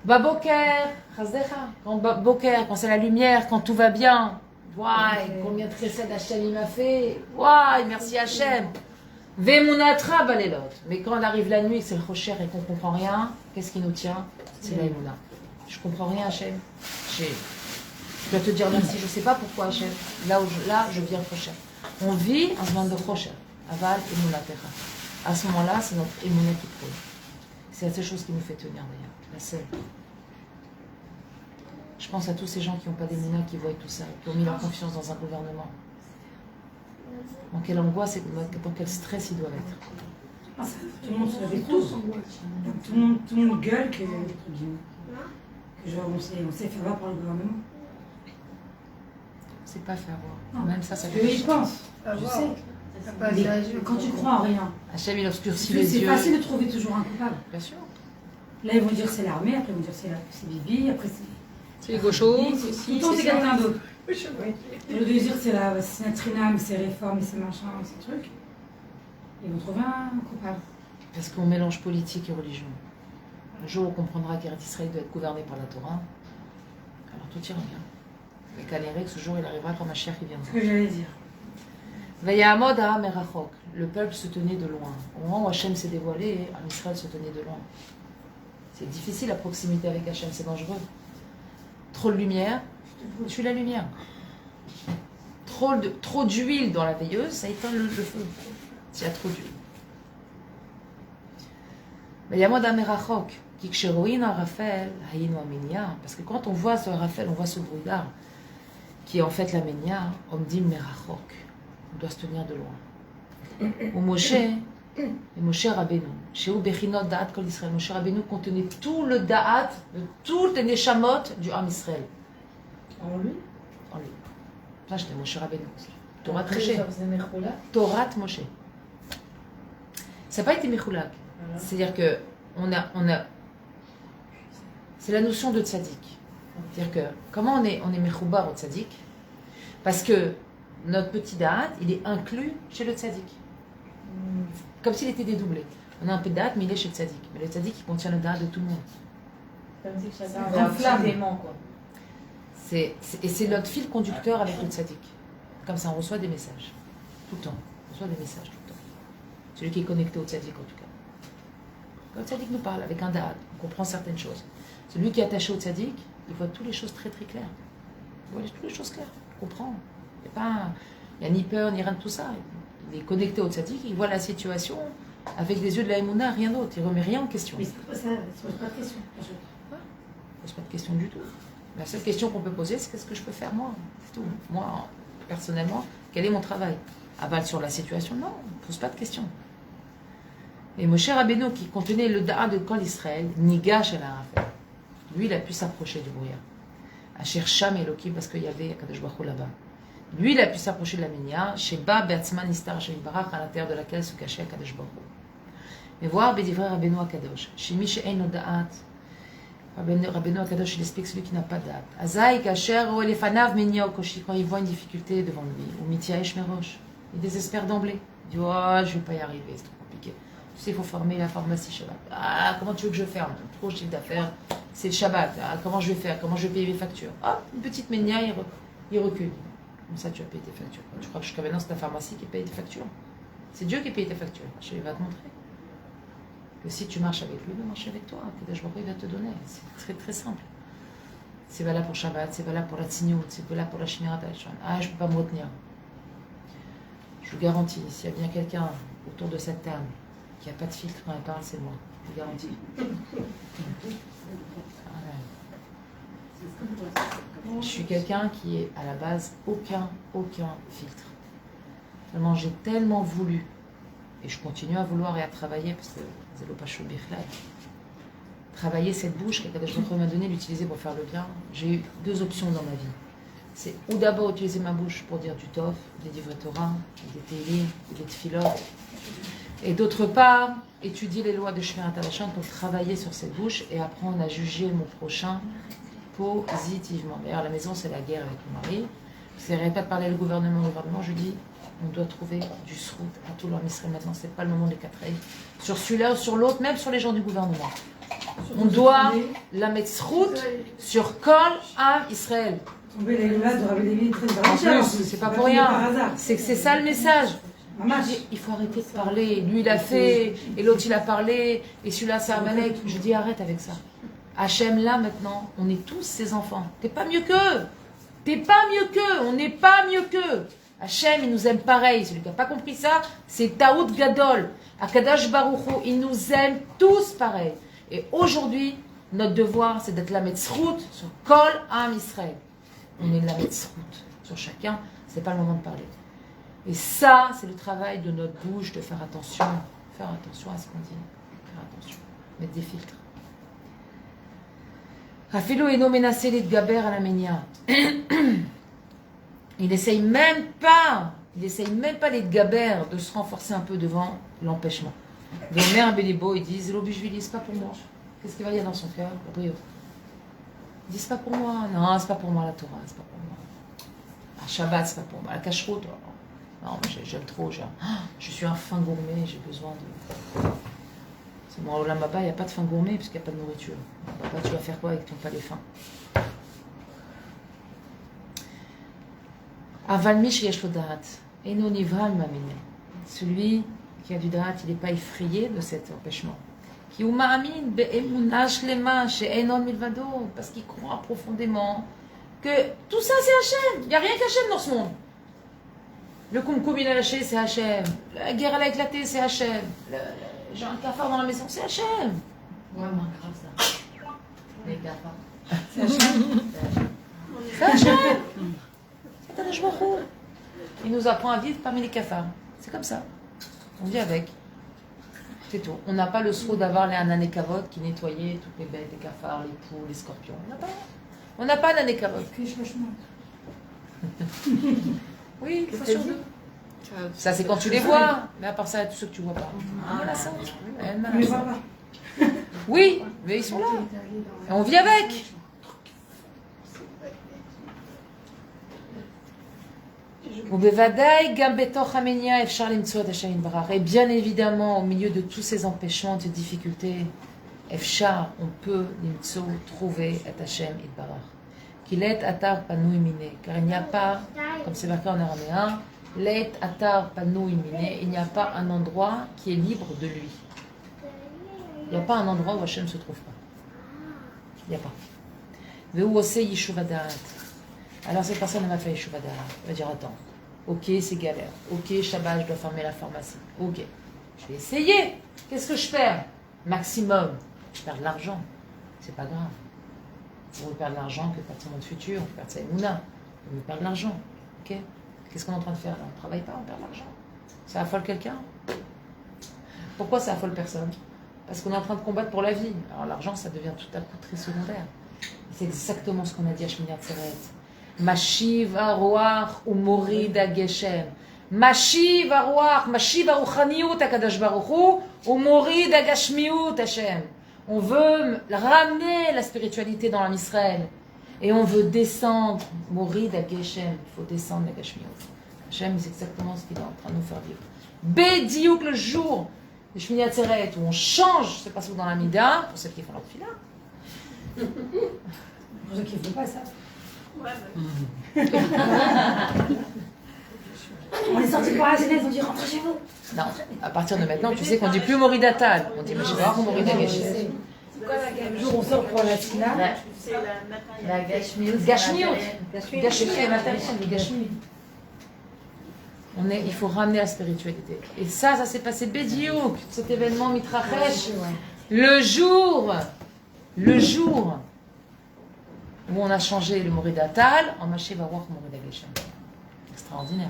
Baboker chazdecha. Quand c'est la lumière, quand tout va bien. Waouh, combien de chesed Hachem il m'a fait. Waouh, merci Hachem. Ve'emunatra balelot. Mais quand on arrive la nuit, c'est le Chocher et qu'on ne comprend rien, qu'est-ce qui nous tient? C'est la Emouna. Je comprends rien, Hachem. Je dois te dire merci. Je ne sais pas pourquoi, Hachem. Là, je viens Chocher. On vit en ce moment de Chocher. Aval Emouna Techa. À ce moment-là, c'est notre Emouna qui coule. C'est la seule chose qui nous fait tenir, d'ailleurs. La seule. Je pense à tous ces gens qui n'ont pas d'Emouna, qui voient tout ça, qui ont mis leur confiance dans un gouvernement. Dans quelle angoisse et dans quel stress ils doivent être. Ah, tout le monde se découvre. Tout le monde gueule que genre on s'est fait avoir par le gouvernement. C'est pas faire voir. Non. Même ça Eux, fait. ils pensent. Je sais. Mais quand tu crois en rien, Hachem, il obscurcit c'est les yeux. facile de trouver toujours un coupable. Bien sûr. Là, ils vont dire c'est l'armée, après ils vont dire c'est Bibi, après C'est les gauchos. tout le temps c'est quelqu'un d'autre. Au lieu de dire c'est Trinam, c'est réforme, c'est machin, c'est truc, ils vont trouver un coupable. Parce qu'on mélange politique et religion. Le jour où on comprendra qu'Eretz Israël doit être gouverné par la Torah, alors tout ira bien. Mais qu'à ce jour, il arrivera quand Mashiach il viendra. C'est ce que j'allais dire. Vayamod ha'am merachok. Le peuple se tenait de loin. Au moment où Hachem s'est dévoilé, Israël se tenait de loin. C'est difficile la proximité avec Hachem, c'est dangereux. Trop de lumière, je suis la lumière. Trop d'huile dans la veilleuse, ça éteint le feu. S'il y a trop d'huile. Vayamod ha'am merachok. Parce que quand on voit ce Raphaël, on voit ce brouillard qui est en fait la Ménia, on me dit Merachok. On doit se tenir de loin. Ou Moshe, et Moshe Rabbeinu, chez Bechinot Da'at Kol Israël, Moshe Rabbeinu contenait tout le Da'at de toutes les Neshamot du Ham Israël. En lui. En lui. Ça, j'étais Moshe Rabbeinu. Torah Moshe. Torah Torah Moshe. Ça n'a pas été Mechoulak. C'est-à-dire que on a c'est la notion de tzaddik. C'est-à-dire que, comment on est mechoubar au tzaddik? Parce que notre petit da'at, il est inclus chez le tzaddik. Comme s'il était dédoublé. On a un peu de da'at, mais il est chez le tzaddik. Mais le tzaddik, il contient le da'at de tout le monde. Comme si chacun C'est avait un flamme. petit aimant, quoi. Et c'est notre fil conducteur avec le tzaddik. Comme ça, on reçoit des messages. Tout le temps. On reçoit des messages tout le temps. Celui qui est connecté au tzaddik, en tout cas. Quand le tzaddik nous parle avec un da'at, on comprend certaines choses. Celui qui est attaché au tzaddik, il voit toutes les choses très très claires. Il voit toutes les choses claires, il comprend. Il n'y a ni peur, ni rien de tout ça. Il est connecté au tzaddik, il voit la situation avec les yeux de la Emouna, rien d'autre. Il ne remet rien en question. Mais ça ne se pose pas de question. Il ne pose pas de question du tout. La seule question qu'on peut poser, c'est qu'est-ce que je peux faire moi? C'est tout. Moi, personnellement, quel est mon travail? Aval sur la situation? Non, on ne pose pas de question. Et Moshe Rabbeinu, qui contenait le Da'at de Kol Israël, Nigash el Harafel. Lui, il a pu s'approcher du brouillard. Asher Sham Elokim, parce qu'il y avait Akadosh Baruch Hu là-bas. Lui, il a pu s'approcher de la Minya, Sheba Be'atzman Nistar Hashem Barach, à l'intérieur de laquelle se cachait Akadosh Baruch Hu. Mais voir Bedivrei Rabbeinu Akadosh, Shemi She'ein Da'at, Rabbeinu Akadosh, il explique celui qui n'a pas de da'at. Azaï Kasher O Elefanav Minya Okoshi, quand il voit une difficulté devant lui, ou Mitia Eshmerosh, il désespère d'emblée. Il dit, oh, je ne vais pas y arriver, c'est trop compliqué. Tu sais, il faut former la pharmacie Shabbat. Ah, comment tu veux que je ferme? Trop de chiffre d'affaires, c'est le Shabbat. Ah, comment je vais faire? Comment je vais payer mes factures? Ah, une petite ménia, il recule. Comme ça, tu vas payer tes factures. Tu crois que jusqu'à maintenant, c'est ta pharmacie qui paye tes factures? C'est Dieu qui paye tes factures. Il va te montrer que si tu marches avec lui, il va marcher avec toi. Que il va te donner. C'est très très simple. C'est valable pour Shabbat, c'est valable pour la tzniut, c'est valable pour la Shmirat HaLashon. Ah, je ne peux pas me retenir. Je vous garantis, s'il y a bien quelqu'un autour de cette table qui n'a pas de filtre quand elle parle, c'est moi. Je vous garantis. Je suis quelqu'un qui est à la base aucun filtre. Tellement j'ai tellement voulu, et je continue à vouloir et à travailler, parce que c'est le Pachou Bichlai. Travailler cette bouche que Kadosh Baruch Hu m'a donné, l'utiliser pour faire le bien. J'ai eu deux options dans ma vie. C'est ou d'abord utiliser ma bouche pour dire du Tov, des livrets Torah, des Télim, des Tfilot, et d'autre part, étudier les lois de Shmirat HaLashon pour travailler sur cette bouche et apprendre à juger mon prochain positivement. D'ailleurs, à la maison, c'est la guerre avec mon mari. Je n'arrête pas de parler au gouvernement, je dis, on doit trouver du srout à tout leur Israël maintenant, c'est pas le moment des quatre règles. Sur celui-là ou sur l'autre, même sur les gens du gouvernement. On doit la mettre srout sur Kol Am Israël. En plus, c'est pas pour rien. C'est que c'est ça le message. Je dis, il faut arrêter de parler. Lui, il a fait, et l'autre, il a parlé, et celui-là, c'est Amalek. Je dis, arrête avec ça. Hachem, là, maintenant, on est tous ses enfants. T'es pas mieux qu'eux. T'es pas mieux qu'eux. On n'est pas mieux qu'eux. Hachem, il nous aime pareil. Celui qui n'a pas compris ça, c'est Taout Gadol. Akadosh Baruch Hu, il nous aime tous pareil. Et aujourd'hui, notre devoir, c'est d'être la Metzrout sur Kol Am Israël. On est la Metzrout sur chacun. C'est pas le moment de parler. Et ça, c'est le travail de notre bouche, de faire attention. Faire attention à ce qu'on dit. Faire attention. Mettre des filtres. Afilo eno menacé l'itgaber à la menia. Il essaye même pas l'itgaber de se renforcer un peu devant l'empêchement. Les mères Bélibo, ils disent l'obujvili, c'est pas pour moi. Qu'est-ce qu'il va dire dans son cœur? Le brio. Ils disent c'est pas pour moi. Non, c'est pas pour moi la Torah, c'est pas pour moi. La Shabbat, c'est pas pour moi. La Kashrut, non, j'aime trop. Je suis un fin gourmet, j'ai besoin de. C'est moi, au Lamaba, il n'y a pas de fin gourmet parce qu'il n'y a pas de nourriture. Là-bas, tu vas faire quoi avec ton palais fin? Aval mish yesh lo da'at, eno nivral ma'amine. Celui qui a du da'at, il n'est pas effrayé de cet empêchement. Ki hu ma'amin be'emuna shlema she'enon milvado, parce qu'il croit profondément que tout ça c'est Hachem. Il n'y a rien qu'Hachem dans ce monde. Le kumkum il a lâché, c'est Hachem. La guerre elle a éclaté, c'est Hachem. J'ai un cafard dans la maison, c'est Hachem. Ouais, moins grave ça. Les cafards. C'est Hachem. C'est Hachem. C'est Kadosh Baruch Hu. Il nous apprend à vivre parmi les cafards. C'est comme ça. On vit avec. C'est tout. On n'a pas le sroud d'avoir les ananekavot qui nettoyaient toutes les bêtes, les cafards, les poules, les scorpions. On n'a pas d'ananekavot. Oui, une fois sur deux. Ça, c'est quand tu les vois. Mais à part ça, il y a tous ceux que tu ne vois pas. Oui, mais ils sont là. Et on vit avec. Et bien évidemment, au milieu de tous ces empêchements, de difficultés, Efshar, on peut trouver et Hashem Itbarach. Qu'il est atar panou imine, car il n'y a pas, comme c'est marqué en araméen, l'et atar panou imine, il n'y a pas un endroit qui est libre de lui. Il n'y a pas un endroit où Hashem ne se trouve pas. Il n'y a pas. Veu ose yeshuva da'at. Alors cette personne va faire yeshuva da'at. Elle va dire attends, ok c'est galère, ok Shabbat je dois fermer la pharmacie, ok, je vais essayer. Qu'est-ce que je perds? Maximum, je perds de l'argent. C'est pas grave. On veut perdre de l'argent, on peut perdre son monde futur, on peut perdre sa émouna, on veut perdre de l'argent. Ok? Qu'est-ce qu'on est en train de faire là? On ne travaille pas, on perd de l'argent. Ça affole quelqu'un? Pourquoi ça affole personne? Parce qu'on est en train de combattre pour la vie. Alors l'argent, ça devient tout à coup très secondaire. C'est exactement ce qu'on a dit à Shmini Atzeret. Mashiv aroach ou morid ageshem. Mashiv aroach, mashiv aruchaniut akadosh baruch hu ou morid agashmiut Hashem. On veut ramener la spiritualité dans l'Israël. Et on veut descendre, mourir d'Ageshem. Il faut descendre d'Agashmiut. Hashem, c'est exactement ce qu'il est en train de nous faire vivre. Bédiouk, le jour de Shmini Atzeret, où on change, c'est pas dans la Mida, pour ceux qui font leur fila. Pour ceux qui ne font pas ça. On est sortis pour la Genèse, on dit rentrez chez vous. Non, à partir de maintenant, tu sais qu'on dit plus Moridatal. On dit Mashiach ou Moridageshem. C'est quoi la gamme? Le jour où on sort pour la Tina, C'est la La gashmiut. Gashmiut. Gashmiut et matériel, le Gashmiut. Il faut ramener la spiritualité. Et ça s'est passé Bédiouk, cet événement Mitrachesh. Le jour où on a changé le Moridatal en Mashiach va voir Moridageshem. Extraordinaire.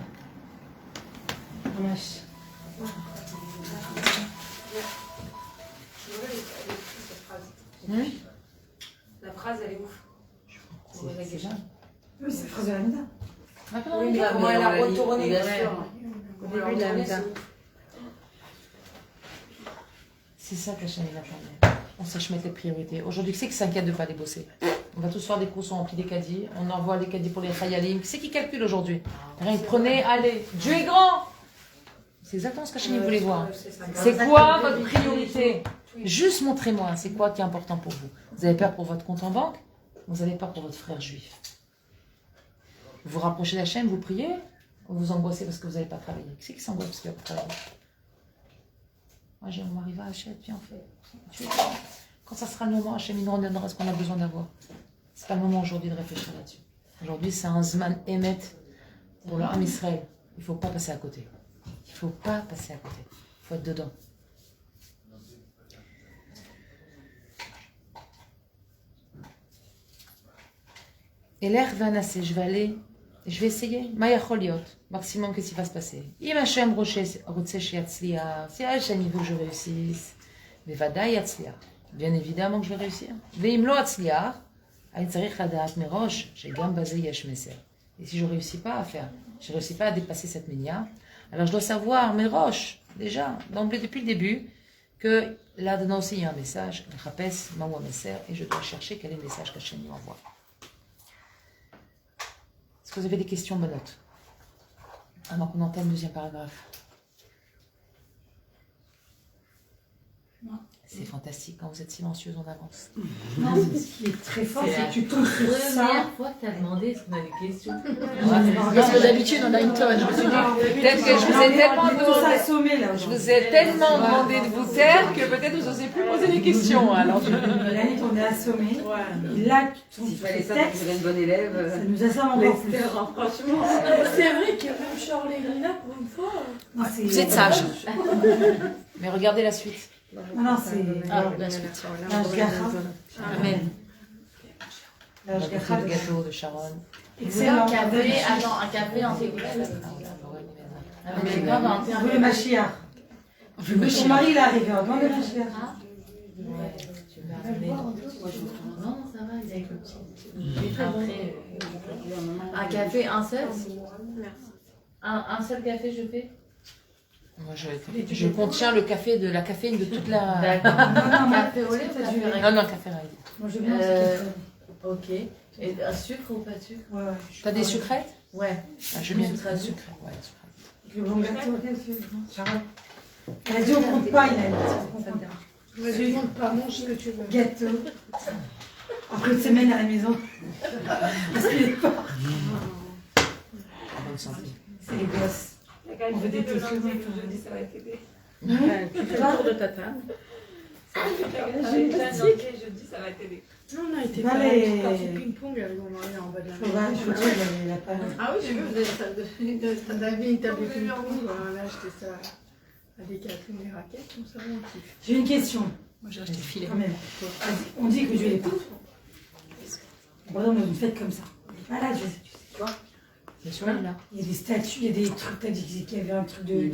La phrase, elle est ouf. C'est bien. oui, c'est la phrase de la Mida. Oui, mais comment elle a retourné, bien sûr. Au début de la Mida. C'est ça qu'Hachem il attendait. On sache mettre les priorités. Aujourd'hui, qui c'est qui s'inquiète de ne pas les bosser? On va tous faire des courses, on remplit des caddies, on envoie les caddies pour les Chayalim. Qui c'est qui calcule aujourd'hui? Rien, prenez, allez, Dieu est grand! C'est exactement ce qu'Hachem voulait voir. C'est quoi votre priorité? Juste montrez-moi, c'est quoi qui est important pour vous? Vous avez peur pour votre compte en banque? Vous avez peur pour votre frère juif? Vous vous rapprochez d'Hachem, vous priez? Ou vous angoissez parce que vous n'avez pas travaillé? Qui c'est qui s'angoisse parce qu'il n'a pas travaillé? Moi, j'ai mon mari va acheter, puis on fait. Quand ça sera le moment, Hachem il nous redonnera ce qu'on a besoin d'avoir. C'est pas le moment aujourd'hui de réfléchir là-dessus. Aujourd'hui, c'est un Zman Emet pour le Ham Israël. Il ne faut pas passer à côté. Il ne faut pas passer à côté. Il faut être dedans. Et l'air va nasser, je vais aller, je vais essayer. Maya Choliot, maximum, qu'est-ce qui va se passer? Im Hashem Roche Yatzliach, si Hashem il veut que je réussisse, Vevada Yatzliach, bien évidemment que je vais réussir. Veim Lo Yatzliach, Aïn Tzarich Ladat Merosh, j'ai gam basé Yesh Meser. Et si je ne réussis pas à faire, je ne réussis pas à dépasser cette minia, alors je dois savoir, Merosh, déjà, d'emblée depuis le début, que là-dedans aussi il y a un message, Rapes, Mawa Meser, et je dois chercher quel est le message qu'Hachem nous envoie. Est-ce que vous avez des questions, Manotte? Avant qu'on entame le deuxième paragraphe. Non. C'est fantastique, quand vous êtes silencieuse, on avance. Non, ce qui est très fort, c'est que tu tombes sur Première ça. fois que tu as demandé est-ce qu'on a des questions. Parce que d'habitude, on a une tonne. Je me suis dit, Peut-être que je vous ai tellement On est tous demandé, assommés là. je vous ai tellement demandé de vous taire que peut-être vous n'osez plus poser des questions. Alors L'année, on est assommés. Et là, tu tombes S'il sur fallait ce ça pour texte, une bonne élève. ça nous assomme encore plus. Franchement. C'est vrai que même Charles et Lina, pour une fois. Non, Vous êtes sage. Mais regardez la suite. Non, c'est Ah, la suite. l'Ashgacha. Amen. Le gâteau de Sharon. Excellent. Un café en thé. Avec des gants dans le thé. Vous le Mashiach. Ton mari, il est arrivé. Demande le Mashiach. Ouais, tu vas amener. Non, ça va, il est avec le petit. Après, un café, un seul. Un seul café, je fais. Moi, je contiens le café de la caféine de toute la... D'accord. Non, Café au lait ou café Non, non, café raide. moi j'aime bien ce Ok. Et un sucre ou pas de sucre? Ouais, ouais. T'as des sucrètes? Ouais. Ah, je mets Sucrète. du sucre. Ouais, sucrète. Le bon gâteau, Charles. Elle a dit on compte pas, il a dit on compte pas. Vas-y, ne pas mange ce que tu veux. Gâteau. Après une semaine à la maison. Parce qu'il est pas. Bonne santé. C'est les gosses. La qualité de lundi, jeudi, ça va t'aider. Tu fais le tour de ta table. J'ai dit, jeudi, ça va t'aider. Non, on a été Allez. parti ping-pong avec mon mari en bas de la Je faut dire, il a pas. Ah oui, j'ai vu, vous avez une table de ping-pong. Voilà, là, acheté ça à Decathlon, des raquettes, comme ça, on kiffe. J'ai une question, Moi, j'ai acheté le filet. quand même. On dit que Dieu est tout. Par exemple, dans une fête comme ça. Ah là, Dieu. Bien sûr, elle est là. Il y a des statues, il y a des trucs. T'as dit qu'il y avait un truc de.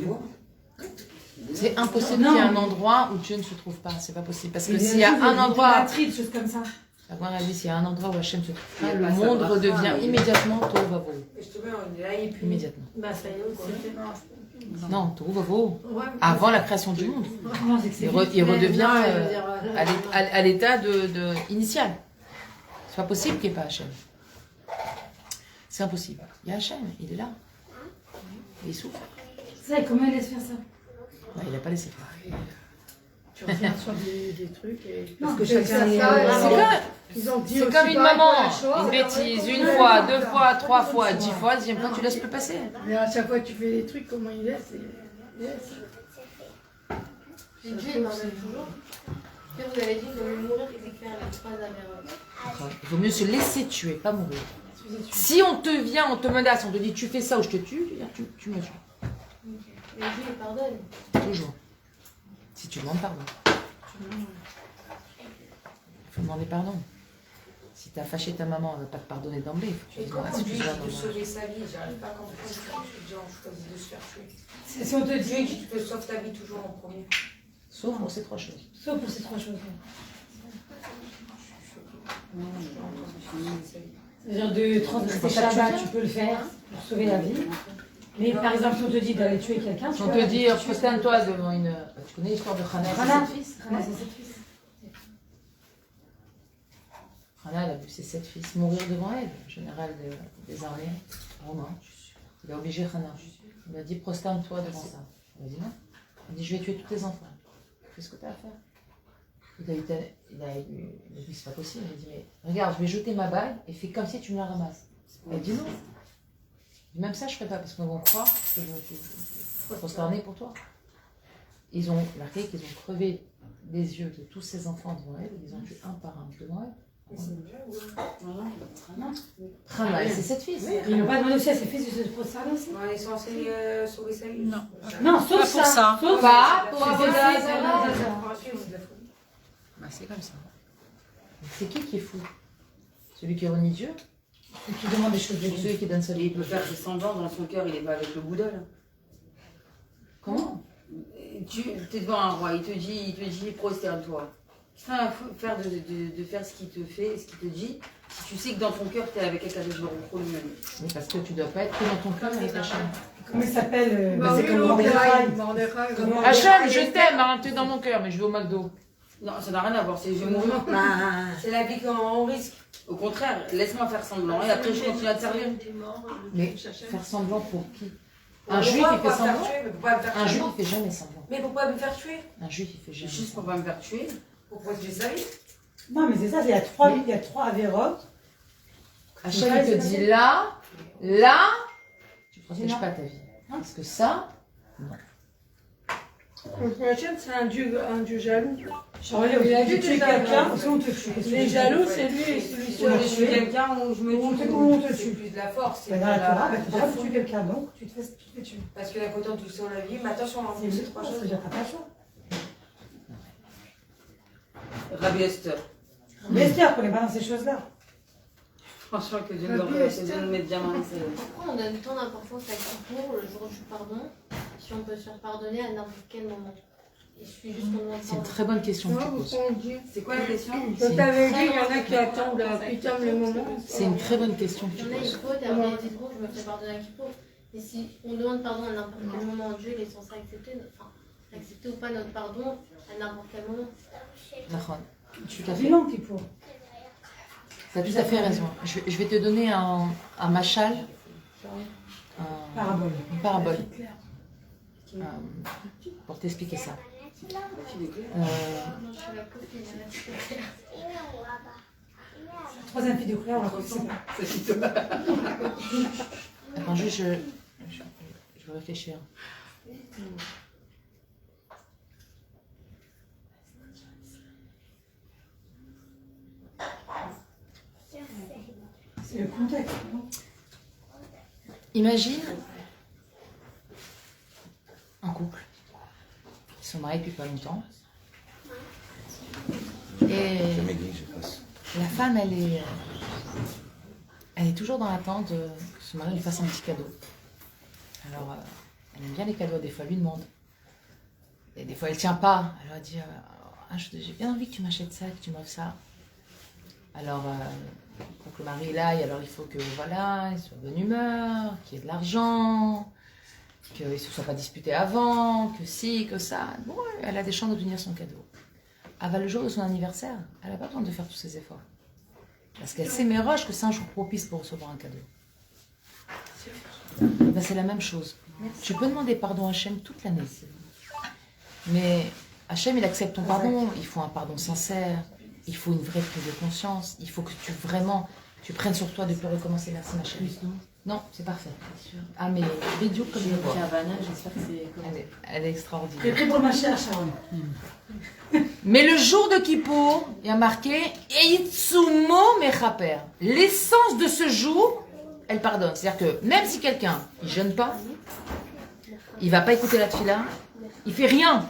C'est impossible Non. qu'il y ait un endroit où Dieu ne se trouve pas. C'est pas possible. Parce que Il s'il y a un endroit... des choses comme ça. La Gemara dit, s'il y a un endroit où Hachem se trouve pas, Il y a le pas ça, monde pas ça, redevient mais- immédiatement Tohu Vavohu. Et je te mets, on est là, et puis. Immédiatement. Bah, ça y est, c'était. Non, Tohu Vavohu. Ouais, Avant la création du monde. Non, c'est que c'est. Il redevient non, je veux dire, à l'état de initial. C'est pas possible qu'il n'y ait pas Hachem. C'est impossible. Il y a Hachem, il est là. Et il souffre. Ça, comment il laisse faire ça? Ouais, il n'a pas laissé faire. Tu reviens sur des trucs et. Non, que c'est chacun ça, est. C'est comme, c'est comme une maman, une bêtise, une fois, deux fois, trois fois, 10 fois, 10e fois, tu laisses plus passer. Mais à chaque fois que tu fais des trucs, comment il laisse il laisse. J'ai dit, il m'en donne toujours. Puis vous avez dit qu'il vaut mieux mourir que d'écrire les 3 amérindiens. Il vaut mieux se laisser tuer, pas mourir. Si on te vient, on te menace, on te dit tu fais ça ou je te tue, tu me tues. Et Dieu, il pardonne. Toujours. Si tu demandes pardon. Il faut demander pardon. Si tu as fâché ta maman, elle ne va pas te pardonner d'emblée. Il faut que tu Et dises, comment on dit excuse-moi, de maman. sauver sa vie? J'arrive pas à comprendre pourquoi les gens choisissent de se faire tuer. Si on te Dieu dit, qui te sauve ta vie toujours en premier. Sauf pour ces 3 choses. sauf pour ces 3 choses. C'est-à-dire de transgresser Shabbat, tu peux le faire pour sauver la vie. Mais par exemple, si on te dit d'aller tuer quelqu'un, Si on te dit, prosterne-toi devant une... Tu connais l'histoire de Hannah et Hannah. ses 7 fils? Hannah, c'est 7 fils. Hannah, elle a vu ses 7 fils mourir devant elle, général des armées romains. Il a obligé Hannah. Il a dit, prosterne-toi devant ça. Elle a dit non. Il a dit, je vais tuer tous tes enfants. Fais ce que tu as à faire. Il a dit, c'est pas possible. Il a dit, mais regarde, je vais jeter ma bague et fais comme si tu me la ramasses. Elle a dit non. Il dit, même ça, je ne ferai pas parce qu'on va croire que je me suis prosterné pour toi. Ils ont marqué qu'ils ont crevé les yeux de tous ces enfants devant elle. Ils ont tué un par un devant elle. Hannah et ses 7 fils. Ils n'ont pas demandé aussi à ses fils de se prosterner aussi. On est censé sauver sa vie. Non. Non, sauf Pas pour ça. Sauf Pas pour C'est avoir ça, des c'est enfants. ça. Bah, c'est comme ça. C'est qui est fou? Celui qui renie Dieu Et qui demande des choses de ou Dieu. celui qui donne sa Et vie? il peut faire des semblants dans son cœur, il n'est pas avec le Bouddha là. Comment? Tu es devant un roi, il te dit prosterne-toi. Qu'est-ce que tu as à faire de faire ce qu'il te fait, ce qu'il te dit, si tu sais que dans ton cœur tu es avec quelqu'un de trop lui-même. Mais parce que tu dois pas être que dans ton cœur avec Hachem. Comment il s'appelle Bah c'est oui, comme Mordechai. Mordechai. Comment- Hachem, je t'aime, hein, t'es dans mon cœur, mais je vais au McDo. Non, ça n'a rien à voir, c'est je vais mourir. C'est la vie qu'on risque. Au contraire, laisse-moi faire semblant et après je continue à te servir. Mais faire semblant pour qui? Pour Un le juif, roi, il fait pour me faire semblant? tuer, mais pourquoi me faire Un tuer? juif, il fait jamais semblant. Mais pourquoi me faire tuer? Un juif, il fait jamais Juste pour semblant. pas me faire tuer. Pour protéger sa vie. Non, mais c'est ça, il y a 3 avérotes. Hachem, il te dit là, tu protèges pas ta vie. Parce que ça, Hachem, c'est un dieu jaloux. Genre, Il a tu dit tues déjà, quelqu'un, non. si on te tue. Les jaloux, c'est lui et celui Soit je sur suis quelqu'un ou je me On tue. te- on te C'est tue. plus de la force. C'est Dans de la Torah, la tu peux pas tuer quelqu'un, donc tu te fais tuer. Parce que d'un côté on touche sur la vie, mais attention, en C'est plus une c'est 3 chose, choses. c'est-à-dire t'as pas le choix. Rabbi Esther. Mais Esther, qu'on n'est pas dans ces choses-là. Franchement que Dieu Rabbi me Esther. met bien dans ses... Pourquoi on donne tant d'importance à Kippour, le jour du pardon, si on peut se faire pardonner à n'importe quel moment? Il suffit juste qu'on demande c'est une pardon. très bonne question que tu Moi, poses. pourquoi on dit C'est quoi la question? Je t'avais dit, il y en a qui attendent putain le moment. C'est une très bonne question que Il tu y en a, il poses. faut, et après ils disent bon, je me fais pardonner à Kippour. Mais si on demande pardon à n'importe quel moment, Dieu il est censé accepter, enfin, accepter ou pas notre pardon à n'importe quel moment. D'accord. Tout à C'est fait. long, Kippour. Tu as tout à fait raison. Je vais te donner un machal, Parabole. une parabole, pour t'expliquer ça. Moi, je suis la copine, elle La troisième fille de Claire, on la connaissait pas. Attends, juste, je vais réfléchir. C'est le contexte, non? Imagine un couple qui sont mariés depuis pas longtemps. Et la femme, elle est toujours dans l'attente que son mari lui fasse un petit cadeau. Alors, elle aime bien les cadeaux, des fois elle lui demande. Et des fois elle ne tient pas. Alors elle dit ah, j'ai bien envie que tu m'achètes ça, que tu m'offres ça. Alors, pour que le mari l'aille, alors il faut que voilà, il soit de bonne humeur, qu'il y ait de l'argent, qu'il ne se soit pas disputé avant, que si, que ça. Bon, elle a des chances d'obtenir son cadeau. Le jour de son anniversaire, elle n'a pas besoin de faire tous ces efforts. Parce qu'elle sait, mais roche, que c'est un jour propice pour recevoir un cadeau. Ben, c'est la même chose. Tu peux demander pardon à Hachem toute l'année. Mais Hachem, il accepte ton pardon. Il faut un pardon sincère. Il faut une vraie prise de conscience. Il faut que tu prennes sur toi de plus recommencer. Merci, ma chérie. Non, c'est parfait. Ah, mais vidéo comme je vois. J'espère que c'est. Elle est extraordinaire. J'ai pris pour ma chère Sharon. Mais le jour de Kippour, il y a marqué Eitsumo Mechaper. L'essence de ce jour, elle pardonne. C'est-à-dire que même si quelqu'un ne jeûne pas, il va pas écouter la tefila, il fait rien.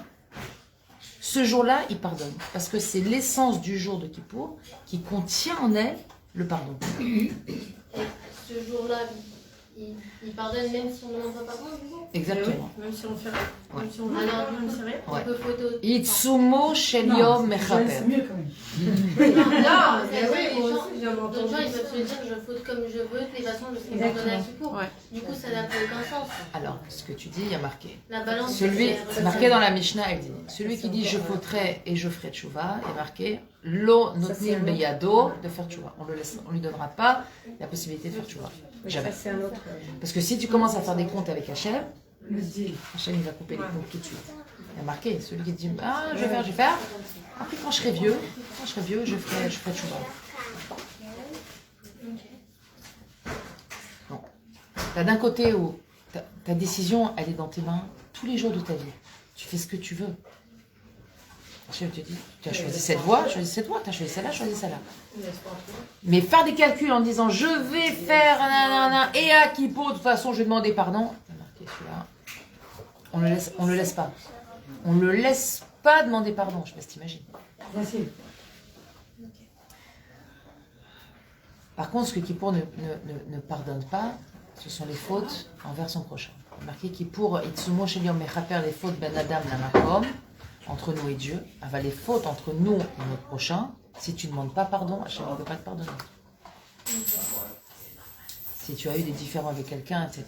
Ce jour-là, il pardonne. Parce que c'est l'essence du jour de Kippour qui contient en elle le pardon. Et ce jour-là, il pardonne même si on ne demande pas pardon, du coup. Exactement. Même si on fait rien. Ouais. Même si on Alors, même si rien. on peut photo. Itsumo Shel Yom Mechaper. C'est mieux quand même. Non, mais oui, moi les aussi, j'ai gens, d'autres gens, entendu ils peuvent se dire je faute comme je veux, de toute façon je serai pardonné à Kippour. Ouais. Du coup, ça n'a pas aucun sens. Alors, ce que tu dis, il y a marqué. La balance. C'est marqué dans la Mishnah, elle dit celui qui dit je fauterai et je ferai tchouva, est marqué lo notnim beyado de faire tchouva. On lui donnera pas la possibilité de faire tchouva. Jamais. C'est un autre. Parce que si tu commences à faire des comptes avec Hachem, Le deal. Hachem il va couper les comptes tout de suite. Il y a marqué celui qui dit ah je vais faire. Après quand je serai vieux, je ferai tchouva. Non. T'as d'un côté où ta décision elle est dans tes mains tous les jours de ta vie. Tu fais ce que tu veux. Hachem te dit, tu as choisi cette voie, choisis cette voie, tu as choisi celle-là, choisis celle-là. Mais faire des calculs en disant je vais faire nanana, et à Kippour, de toute façon je vais demander pardon, il y a marqué celui-là, on le laisse pas. On ne le laisse pas demander pardon, je sais pas si t'imagines. Facile. Par contre, ce que Kippour ne pardonne pas, ce sont les fautes envers son prochain. Il y a marqué Kippour, Itsumo Shel Yom Mechaper, les fautes Ben Adam Lamakom, entre nous et Dieu,ava les fautes entre nous et notre prochain, si tu ne demandes pas pardon, Hachem ne peut pas te pardonner. Si tu as eu des différends avec quelqu'un, etc.,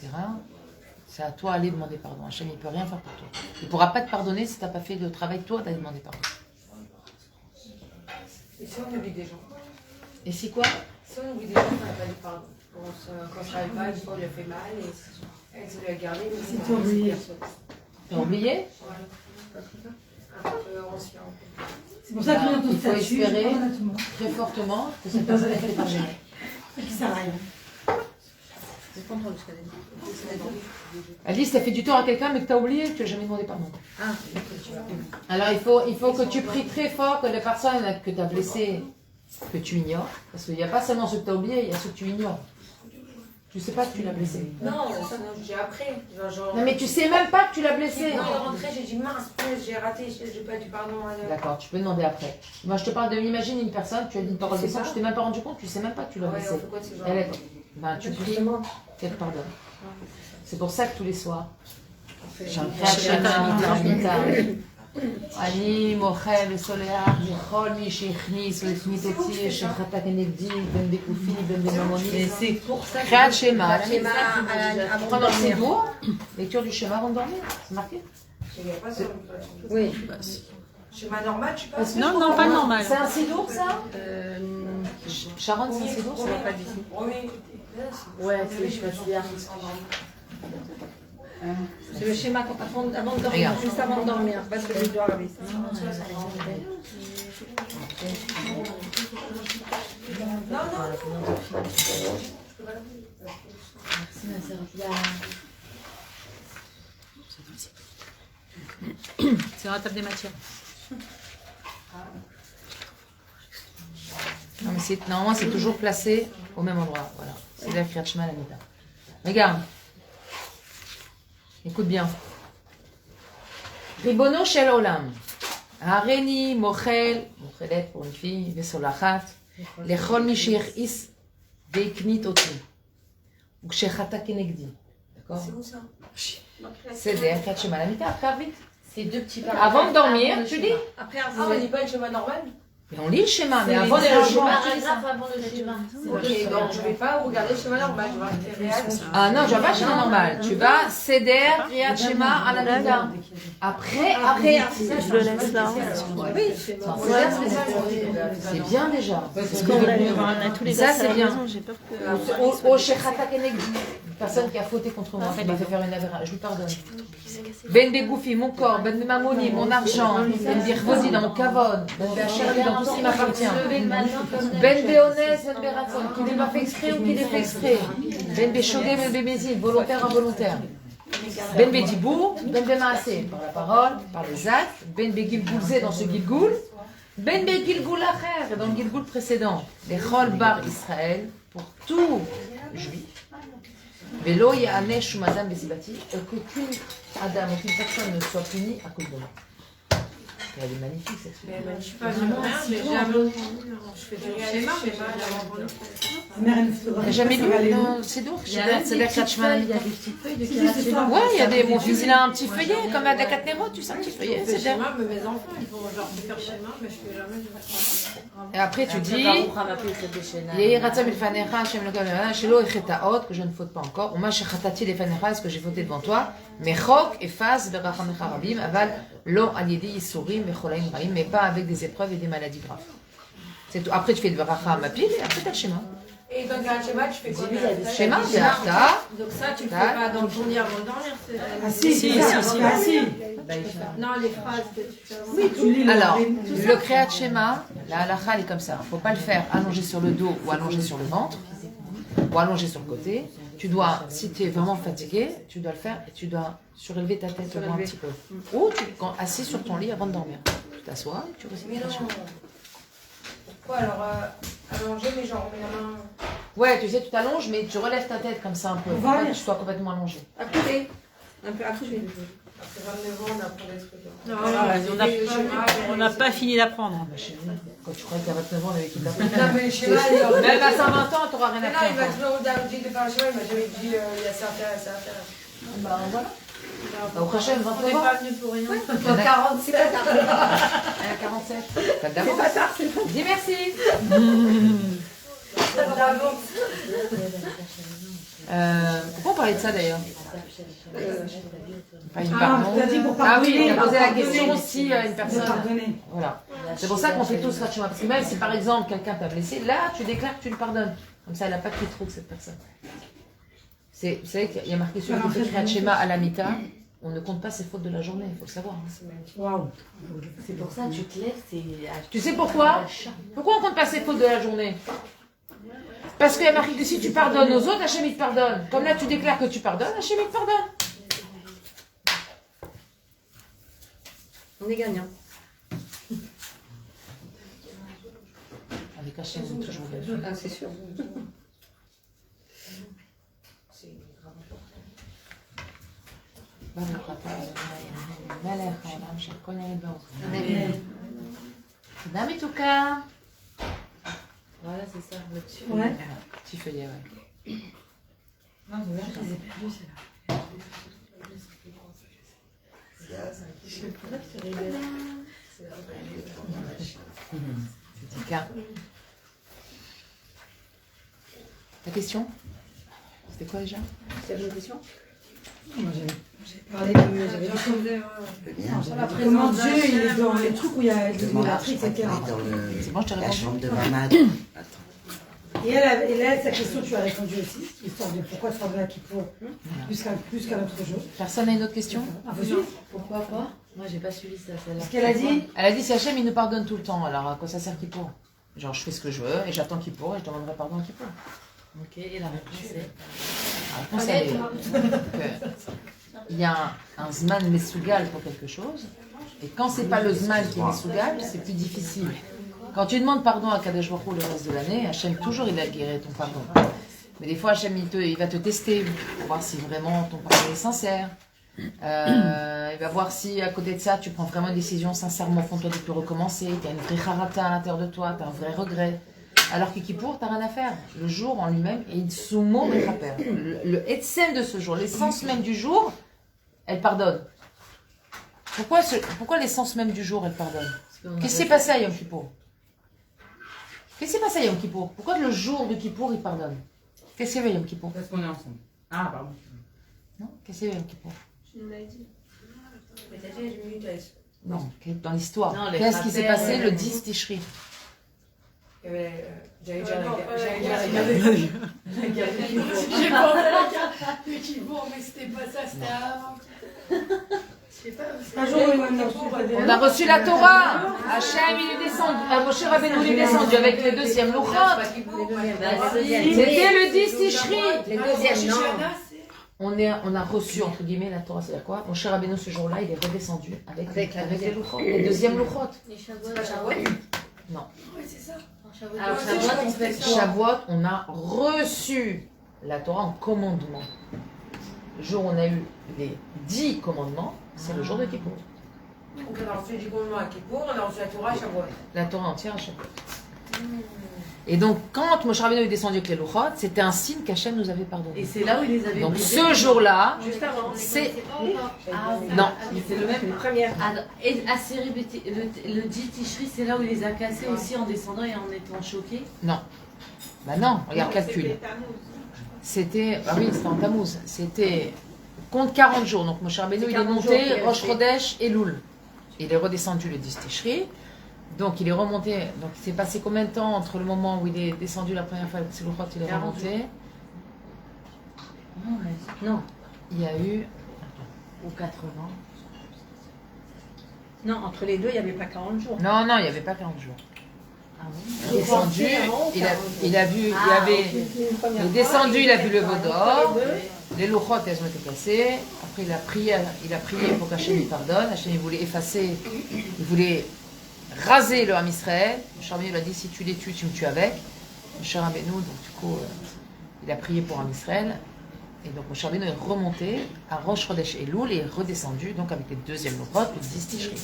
c'est à toi d'aller demander pardon. Hachem, il ne peut rien faire pour toi. Il ne pourra pas te pardonner si tu n'as pas fait le travail, toi, d'aller demander pardon. Et si on oublie des gens Et si quoi? Si on oublie des gens, on n'a pas dit pardon. Quand ça n'arrive pas, une fois, on lui a fait mal et elle se lui a gardé. Mais Si tu oublies. Tu as oublié? Un peu ancien. C'est pour ça que dans ton il faut statut, espérer je pense honnêtement, très fortement que cette personne ait été pardonnée. c'est qu'il sert à rien. Elle dit si tu as fait du tort à quelqu'un mais que tu as oublié, tu n'as jamais demandé pardon. Alors il faut que tu pries très fort que les personnes que tu as blessées, que tu ignores. Parce qu'il n'y a pas seulement ceux que tu as oubliés, il y a ceux que tu ignores. Tu sais pas que tu l'as blessé. Non, ça, j'ai appris. Non mais tu sais même pas que tu l'as blessé. Non, il est rentré, j'ai dit mince, j'ai raté, j'ai pas dit pardon. D'accord, tu peux demander après. Moi je te parle de imagine une personne, tu as dit une parole blessante, tu t'es même pas rendu compte, tu sais même pas que tu l'as Ouais, blessé. on fait quoi de ces gens? Elle est... Ben, tu pries qu'elle te pardonne. C'est pour ça que tous les soirs, אני מוחה וסולח לכל מי שהכניס ולפנית אותי שחטא כנגדי בין בקופי בין בממוני. קריאת שמע. Prends dans le sédour, lecture du schéma avant de dormir, c'est marqué? Oui. Schéma normal, tu passes? Non, non, pas normal. C'est un sédour ça? Sharon, c'est un sédour ça? Pas d'ici. Ouais, c'est je passe bien. C'est le schéma qu'on passe avant de dormir, Regarde. juste avant de dormir, parce que je dois arriver. Merci ma sœur. C'est dans la table des matières. Non, mais normalement c'est toujours placé au même endroit. Voilà. C'est la Kriyat Shema à la Mida. Regarde. Écoute bien. Ribono shel olam. Hareni mochel, mochelet pour une fille, vesolachat, lechol mi she'ir'is ve'iknit oti. Ou kshechata kenegdi. D'accord? C'est où ça? C'est des Kriyat Shema à la Mida. Après, vite. C'est deux petits Avant de dormir, tu dis? Après, Ah, on dit pas le schéma normal? Mais on lit le schéma, mais C'est avant les de le arrangements. schéma. paragraphe avant le schéma. Ok, donc je vais pas regarder le schéma normal, je vais regarder réel. Ah non, tu vas pas schéma normal. Tu vas Seder, Kriyat Shema à la Mida. Après, Je le laisse là. c'est bien déjà. Parce qu'on a tous les Ça, gars c'est à la bien. maison, j'ai peur que... Au Shechata Kenegdi. personne qui a fauté contre moi, qui m'a fait faire une avéra, je lui pardonne. Ben Begoufi, mon corps, Ben Mamoni, mon argent, Ben Birvodi dans mon kavod, Ben Becherli dans tout ce qui m'appartient. Ben Béonès, Ben Beratzon, qui n'est pas fait exprès ou qui l'est fait exprès. Ben Béchogé, Ben Bémézine, volontaire, involontaire. Ben Bédibour, Ben Bémassé, par la parole, par les actes. Ben Begilgoulzé dans ce Gilgoul. Ben Begilgoul Acher, dans le Gilgoul précédent. Les Chol Bar Israël, pour tout juif. Vélo Yahane Shumadam Besibati, qu'aucune Adam, aucune personne ne soit punie à cause de moi. Elle est magnifique cette fille. Je ne suis pas jamais, mais jamais. Je fais du schéma, mais pas T'as jamais lu c'est donc Il y a des petites feuilles de Kirat. Ouais, il y a des. Mon fils, il a un petit feuillet, comme à Decathlon, tu sais, un petit feuillet. Je fais schéma, mais mes enfants, ils vont genre faire schéma, mais je fais jamais du schéma. Et après, tu dis. Que je ne faute pas encore. Est-ce que j'ai fauté devant toi? Mais pas avec des épreuves et des maladies graves. C'est tout. Après, tu fais le beracha mapil et après, tu as le schéma. Et donc, un schéma, tu fais quoi? Schéma, Donc, ça, tu le fais pas dans le journée avant de dormir. Ah si. Non, les phrases que tu fais avant. Oui, tu lis alors, le créat schéma, la halakha, elle est comme ça. Il ne faut pas le faire allongé sur le dos ou allongé sur le ventre ou allongé sur le côté. Tu dois, si tu es vraiment fatigué, tu dois le faire et tu dois surélever ta tête au moins un petit peu. Ou tu assis sur ton lit avant de dormir. Tu t'assois et tu récites ta schéma. Pourquoi alors allonger, mais genre on met la main. Ouais, tu sais, tu t'allonges, mais tu relèves ta tête comme ça un peu. Pour pas que tu sois complètement allongé. À côté. Un peu à côté. Après 29 ans, on apprend des trucs. On n'a pas fini d'apprendre. Quand tu crois que tu as 29 ans, on avait qui t'apprend. Non, mais le schéma, même à 120 ans, tu n'auras rien à non, faire. il m'a toujours dit de faire le schéma, il m'a jamais dit il y a ça à faire, ça à faire. Bah voilà. Au prochain, On 29 n'est ans. pas venu pour rien. Donc 47. 47. Pas d'avance. Dis merci. Pourquoi on parlait de ça d'ailleurs? Ah oui, il a posé la question si une personne. Voilà. C'est pour ça qu'on fait tous Ratchema. Parce que même si par exemple quelqu'un t'a blessé, là tu déclares que tu lui pardonnes. Comme ça elle n'a pas de trop cette personne. Vous savez qu'il y a marqué sur le Ratchema à la Mita, on ne compte pas ses fautes de la journée, il faut le savoir. Waouh. C'est pour ça que tu te lèves, Tu sais pourquoi? Pourquoi on ne compte pas ses fautes de la journée? Parce qu'il y a marqué que si tu pardonnes aux autres, Hachem il te pardonne. Comme là tu déclares que tu pardonnes, Hachem il te pardonne. On est gagnant. Avec Hachem, on est toujours gagnant. Ah, c'est sûr. Madame et tout cas. Voilà, c'est ça, là-dessus. Ouais. Petit feuillet, ouais. Non, mais là, je les ai perdus, c'est là. Petit cas. Ta question? C'était quoi déjà? C'était une question? Moi, j'ai parlé de. Comment Dieu, il est dans les trucs où il y a l'idolâtrie, etc. C'est bon, je te réponds. La chambre de Mamad. Et là, sa question, tu as répondu aussi. Histoire de pourquoi tu pardonnes à Kippour plus qu'à l'autre jour. Personne n'a une autre question? Pourquoi pas? Moi, j'ai pas suivi ça, celle-là. Ce qu'elle a dit. Elle a dit si Hachem il nous pardonne tout le temps, alors à quoi ça sert Kippour? Genre je fais ce que je veux et j'attends Kippour et je demanderai pardon à Kippour. Ok, et la réponse est? La réponse elle est il y a un Zman Mesougal pour quelque chose et quand c'est pas le Zman qui est Mesougal, c'est plus difficile. Quand tu demandes pardon à Kadesh Baruch Hu le reste de l'année, Hachem toujours il a guéri ton pardon. Mais des fois Hachem il va te tester pour voir si vraiment ton pardon est sincère. Il va voir si à côté de ça tu prends vraiment une décision sincèrement au fond de toi de plus recommencer, tu as une vraie charata à l'intérieur de toi, tu as un vrai regret. Alors que Kippour, tu n'as rien à faire. Le jour en lui-même est sumo mechaper. Le etzem de ce jour, l'essence même du jour, elle pardonne. Pourquoi l'essence même du jour, elle pardonne? Qu'est-ce qui s'est passé à Yom Kippour? Qu'est-ce qui s'est passé à Yom Kippour? Pourquoi le jour de Kippour, il pardonne? Qu'est-ce qu'il y avait à Yom Kippour? Parce qu'on est ensemble. Ah, pardon. Non? Qu'est-ce qu'il y avait à Yom Kippour? Tu nous l'as dit. Mais t'as déjà une minute. Non, dans l'histoire. Non, les Qu'est-ce qui s'est rappels, passé le 10 Tishri? J'allais dire la J'ai pensé à la carte du Kippour, mais c'était pas ça, c'était avant. Je sais pas. Un jour, On a reçu la Torah. Hachem, il est descendu. Moshe Rabbeinu, il est descendu avec les deuxièmes Luchot. C'était le 10 Tishri. Les deuxièmes, non. On a reçu, entre guillemets, la Torah. C'est-à-dire quoi? Moshe Rabbeinu, ce jour-là, il est redescendu avec les Luchot, les deuxièmes Luchot. Les Shavuot. Non. Ouais, c'est ça. Alors, Shavuot, on fait quoi? Shavuot, on a reçu la Torah en commandement. Le jour où on a eu les 10 commandements, c'est le jour de Kippour. Donc on a reçu du commandement à Kippour, on a reçu la Torah à Shavuot. La Torah entière à Shavuot. Et donc, quand Moshe Rabbeinu est descendu avec les Luchot, c'était un signe qu'Hachem nous avait pardonné. Et c'est là où il les avait Donc, brisés. ce jour-là, Juste avant. c'est... Ah, Non. c'est le même. Les premières. Et à Séribéti, le 10 Tishri, c'est là où il les a cassés aussi en descendant et en étant choqués. Non. Bah non, regarde, calcul. C'était... Ah oui, c'était en Tammuz. C'était... Compte 40 jours. Donc, Moshe Rabbeinu, il est monté, Rosh Chodesh et Loul. Il est redescendu le 10 Tishri. Donc, il est remonté. Donc, il s'est passé combien de temps entre le moment où il est descendu la première fois avec ses Luchot, il est remonté? Non. Il y a eu... Ou 80. Non, entre les deux, il n'y avait pas 40 jours. Non, il n'y avait pas 40 jours. Ah oui. Il est descendu, il a vu, il est descendu, il a vu le veau d'or, les Luchot, elles ont été cassées. Après, il a prié pour qu'Hachem lui pardonne. Hachem, il voulait effacer, il voulait raser le Ham Israël. Moshe Rabbeinu lui a dit, si tu les tues, tu me tues avec. Moshe Rabbeinu, donc du coup, il a prié pour Ham Israël. Et donc Moshe Rabbeinu est remonté à Rosh Chodesh et Loul et est redescendu donc avec les deuxièmes Luchot, le 10 Tishri.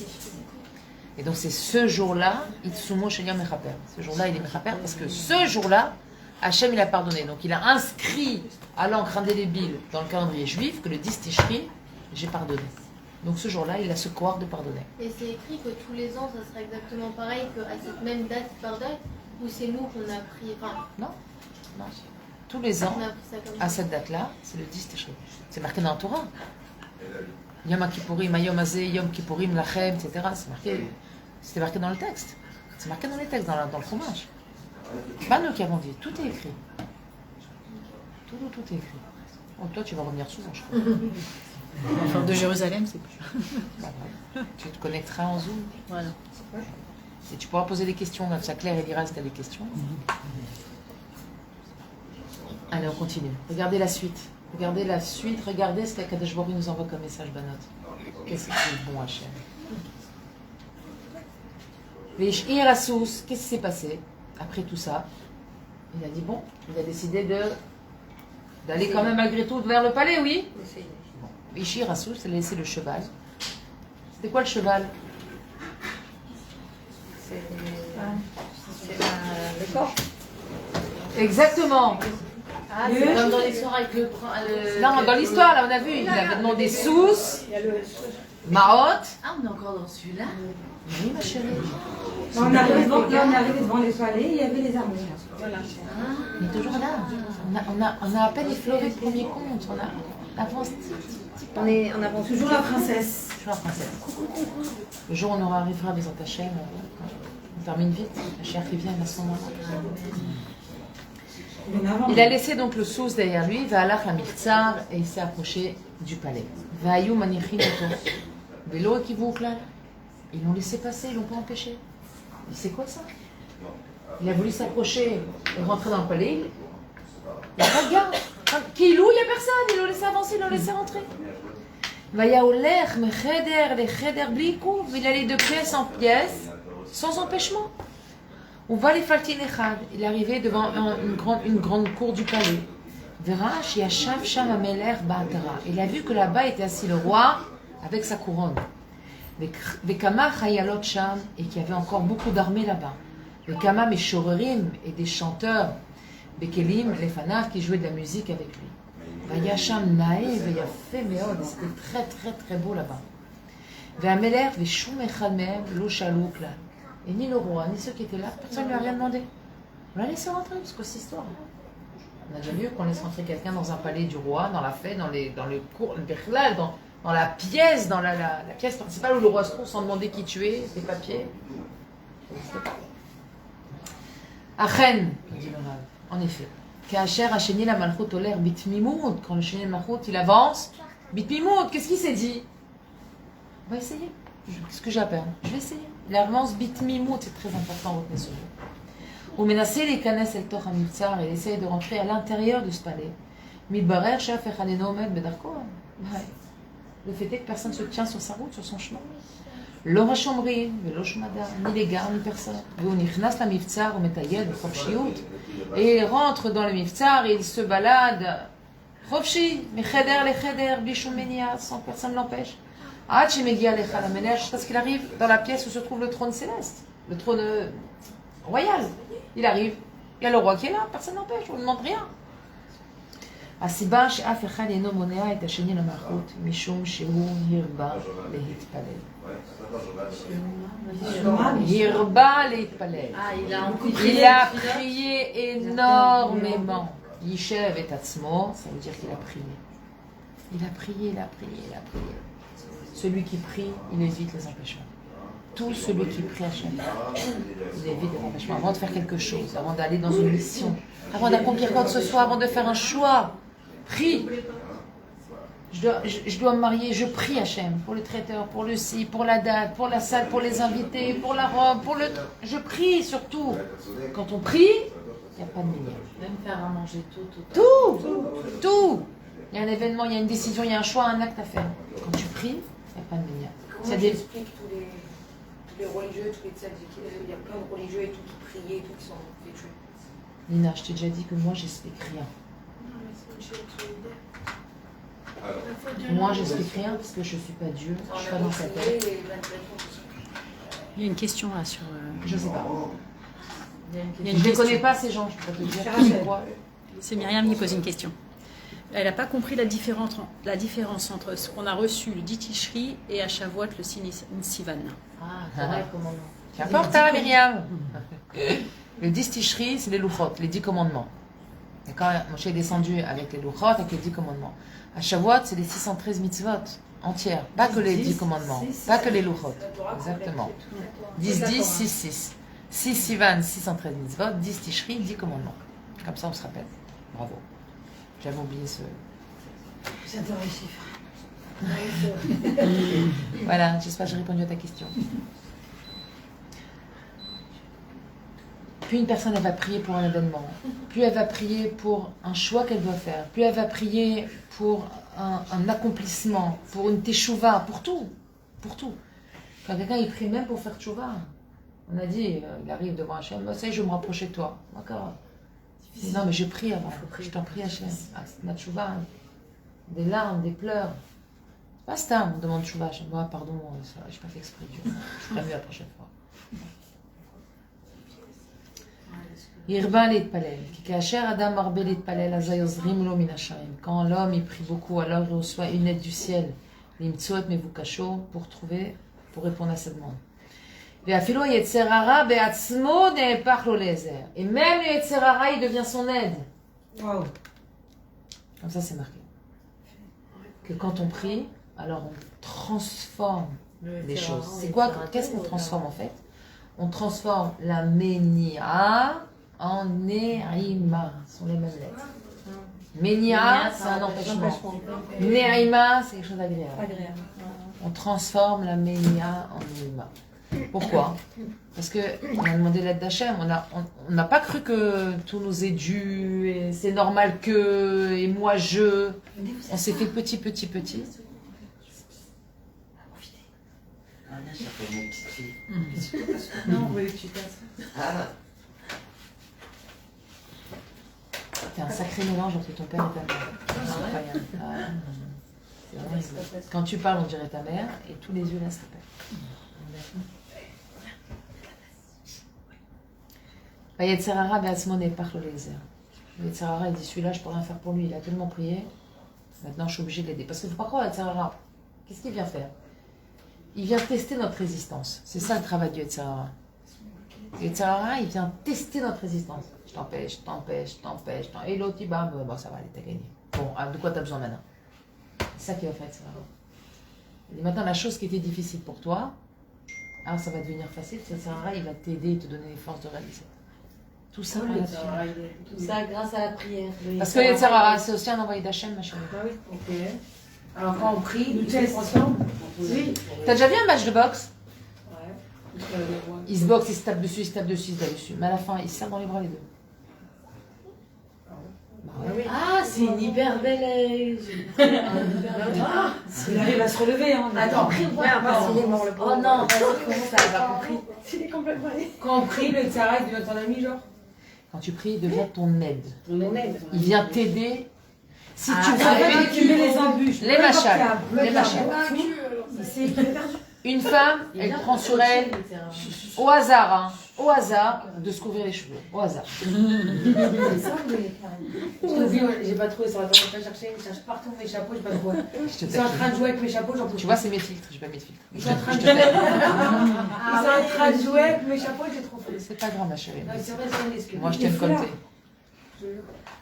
Et donc c'est ce jour-là, Itsumo Shel Yom Mechaper. Ce jour-là, il est Mechaper parce que ce jour-là, Hachem il a pardonné. Donc il a inscrit à l'encre indélébile dans le calendrier juif que le 10 Tishri, j'ai pardonné. Donc ce jour-là, il a ce pouvoir de pardonner. Et c'est écrit que tous les ans, ça sera exactement pareil, qu'à cette même date, il pardonne, ou c'est nous qu'on a pris, enfin, Non. Tous les ans, on a pris ça comme à ça. cette date-là, c'est le 10 Tishri. C'est marqué dans la Torah. Yom Kippourim, Ayom Azeh, Yom Kippourim, Lachem, etc. C'était marqué dans le texte. C'est marqué dans les textes, dans le fromage. Pas nous qui avons dit, tout est écrit. Tout est écrit. Oh, toi, tu vas revenir souvent, je crois. Enfin, de Jérusalem, c'est plus. Bah, ouais. Tu te connecteras en Zoom. Voilà. Et tu pourras poser des questions, comme ça Claire et dira si tu as des questions. Allez, on continue. Regardez la suite. Regardez ce qu'Akadosh Baruch Hu nous envoie comme message, Banot. Qu'est-ce que c'est bon, Hachem. Veishir Assous, qu'est-ce qui s'est passé après tout ça? Il a dit bon, il a décidé d'aller quand même malgré tout vers le palais, oui. Veishir Assous, il a laissé le cheval. C'était quoi le cheval? C'est le corps. Exactement. Ah, c'est comme dans l'histoire avec le... Non, dans l'histoire, là, on a vu, il avait demandé Sous, Maot. Ah, on est encore dans celui-là. Oui, ma chérie. On est arrivé devant les palais, il y avait les armées. Voilà. Il est toujours là. On a à peine effleuré le premier compte. On avance. On avance Toujours la princesse. Toujours la princesse. Le jour où on arrivera à Bezat Hachem, on termine vite. La chère qui vient à ce moment-là. Il a laissé donc le sous derrière lui, Va'alach Hamiltzar, et il s'est approché du palais. Va'ayu manichin oto. Vélo qui vous claque. Ils l'ont laissé passer, ils l'ont pas empêché. Mais c'est quoi ça? Il a voulu s'approcher et rentrer dans le palais. Il n'y a pas de gars. Kilou, il n'y a personne. Ils l'ont laissé avancer, ils l'ont laissé rentrer. Vayaolech mecheder le cheder blikou. Il allait de pièce en pièce, sans empêchement. On va les faltin echad. Il est arrivé devant une grande cour du palais. Verash yashav sham ameler ba'atara. Il a vu que là-bas était assis le roi avec sa couronne. Vekama chayalot sham, et qu'il y avait encore beaucoup d'armées là-bas. Vekama meshorerim, et des chanteurs. Bekelim lefanav, qui jouaient de la musique avec lui. Vayasham nae veyafe meod. C'était très très très beau là-bas. Ve'ameler veshum echad mehem lo shalou klal. Et ni le roi, ni ceux qui étaient là, personne ne lui a rien demandé. On l'a laissé rentrer, parce que c'est histoire. On a déjà vu qu'on laisse rentrer quelqu'un dans un palais du roi, dans la fête, dans le cours, dans la pièce, dans la pièce principale où le roi se trouve sans demander qui tu es, tes papiers. Achen, dit le Rav. En effet. Kacher Hacheni la Malchut Oler Bitmimout. Quand le Sheni Malchut il avance, Bitmimout, qu'est-ce qu'il s'est dit? On va essayer. Qu'est-ce que j'ai à perdre? Je vais essayer. Il avance Bitmimout, c'est très important, retenez ce jeu. Ou menacé les Kanes El Toch Hamivtsar, il essaye de rentrer à l'intérieur de ce palais. Midbarer Shaf Echadeno Omed Bedarko. Le fait est que personne ne se tient sur sa route, sur son chemin. Lo hashomrim, velo shmada, ni les gardes, ni personne. Veunichnas la miftsar, ou metayed, chofshiyut. Et il rentre dans le miftsar, et il se balade, chofshi, mecheder le cheder, bishum menia, sans personne l'empêche. Ad shemegia lecha la menech, jusqu'à ce qu'il arrive dans la pièce où se trouve le trône céleste, le trône royal. Il arrive, il y a le roi qui est là, personne n'empêche, on ne demande rien. הסיבה שאף אחד אינו מונע את השני למלכות משום שהוא הרבה להתפלל. הרבה להתפלל. Il a prié énormément. Yishev et Atzmo, ça veut dire qu'il a prié. Il a prié, il a prié, il a prié. Celui qui prie, il évite les empêchements. Tout celui qui prie à Hachem, il évite les empêchements. Avant de faire quelque chose, avant d'aller dans une mission, avant d'accomplir quoi que ce soit, avant de faire un choix, prie. Je dois me marier, je prie Hachem pour le traiteur, pour le ci, pour la date, pour la salle, pour les invités, pour la robe, pour le... Je prie surtout. Quand on prie, il n'y a pas de milliard. Même faire à manger tout. Il y a un événement, il y a une décision, il y a un choix, un acte à faire. Quand tu pries, il n'y a pas de milliard. Comment tu expliques tous les religieux, tous les tzaddikim, il y a plein de religieux et tout qui priaient et tout qui sont fait tuer. Nina, je t'ai déjà dit que moi, j'explique rien. Moi, j'explique rien parce que je ne suis pas Dieu, je ne suis pas dans sa tête. Il y a une question là sur. Je ne sais pas. Il y a une Je ne question. connais pas ces gens, je peux pas te dire c'est quoi. C'est Myriam qui pose une question. Elle n'a pas compris la différence entre ce qu'on a reçu le Ditishri et à Shavuot le Sivan. Ah, c'est vrai, commandement. Qu'importe, hein, Myriam. Le 10 Tishri, c'est les Luchot, les 10 commandements. Et quand Moshe est descendu avec les Luchot, avec les 10 commandements. À Shavuot, c'est les 613 mitzvot entières. Pas que les 10 commandements, pas que les Luchot. Exactement. 10, 10, 6, 6. 6 Sivan, 613 mitzvot, 10 Tishri, 10 commandements. Comme ça, on se rappelle. Bravo. J'avais oublié ce... J'adore les chiffres. Voilà, j'espère que j'ai répondu à ta question. Plus une personne elle va prier pour un événement, plus elle va prier pour un choix qu'elle doit faire, plus elle va prier pour un accomplissement, pour une teshuva, pour tout. Pour tout. Quand quelqu'un il prie même pour faire teshuva, on a dit, il arrive devant Hachem, ça y est, je vais me rapprocher de toi. D'accord. Non, mais je prie avant. Je t'en prie, Hachem. Ma teshuva, des larmes, des pleurs. Pas ça, on demande teshuva. Moi, pardon, je n'ai pas fait exprès. Dieu. Je ferai mieux la prochaine fois. Quand l'homme il prie beaucoup, alors il reçoit une aide du ciel, pour trouver, pour répondre à sa demande. Et même le Yetzer Hara, il devient son aide. Waouh. Comme ça, c'est marqué. Que quand on prie, alors on transforme les choses. C'est quoi? Qu'est-ce qu'on transforme en fait? On transforme la Menia en Ne'ima. Ce sont les mêmes lettres. Menia, c'est un empêchement. Ne'ima, c'est quelque chose d'agréable. On transforme la Menia en Ne'ima. Pourquoi? Parce qu'on a demandé l'aide d'Hachem. On n'a pas cru que tout nous est dû, et c'est normal que, et moi je. On s'est fait petit. Non, on veut que tu passes. C'est un sacré mélange entre ton père et ta mère. C'est horrible. Quand tu parles, on dirait ta mère, et tous les yeux là se répètent. Le Yetzer Hara, il dit celui-là, je peux rien faire pour lui. Il a tellement prié, maintenant je suis obligée de l'aider. Parce qu'il ne faut pas croire, Yetzer Hara, qu'est-ce qu'il vient faire? Il vient tester notre résistance. C'est ça le travail du Yetzer Hara. Le Yetzer Hara, il vient tester notre résistance. Je t'empêche. Et l'autre, il bat, bon, ça va, allez, t'as gagné. Bon, de quoi t'as besoin maintenant? C'est ça qui va faire Yetzer Hara. Il dit maintenant, la chose qui était difficile pour toi, alors ça va devenir facile. Yetzer Hara, il va t'aider et te donner les forces de réaliser. Tout ça par la tefila. Tout ça grâce à la prière. Parce que Yetzer Hara, c'est aussi un envoyé d'Hachem, ma chérie. Ah oui, ok. Alors quand on prie, Nous tous teste. ensemble. Oui. T'as déjà vu un match de boxe? Ouais. Ils se boxent, ils se tapent dessus, ils se tapent dessus, ils se tapent dessus. Mais à la fin, ils se serrent dans les bras les deux. Bah ouais. Ah, c'est une hyper belle. Il arrive à se relever. Hein, Attends, Il est mort le Oh pauvre. non, comment ça a pas compris? Il est complètement allé. quand on prie, le Tzara, il devient ton ami, genre. Quand tu pries, il devient ton aide. On aide. Il vient t'aider. Si Ah, tu En veux. fait, tu mets les embûches. Les machals. Les machals. Il s'est perdu. Une femme, elle prend sur elle, au hasard, hein, au hasard, de se couvrir les cheveux. Au hasard. J'ai pas trouvé sur la table, je chercher, je cherche partout mes chapeaux, j'ai pas trouvé. Je te Ils sont en train taquine. de jouer avec mes chapeaux, j'en peux Tu plus. vois, c'est mes filtres. J'ai pas mis de filtre. Ils sont en train de Je te taquine. Ils sont en train de jouer avec mes chapeaux, j'ai trop fait. C'est pas grave, ma chérie. Non, c'est vrai, c'est une excuse. Moi, je t'aime comme t'es.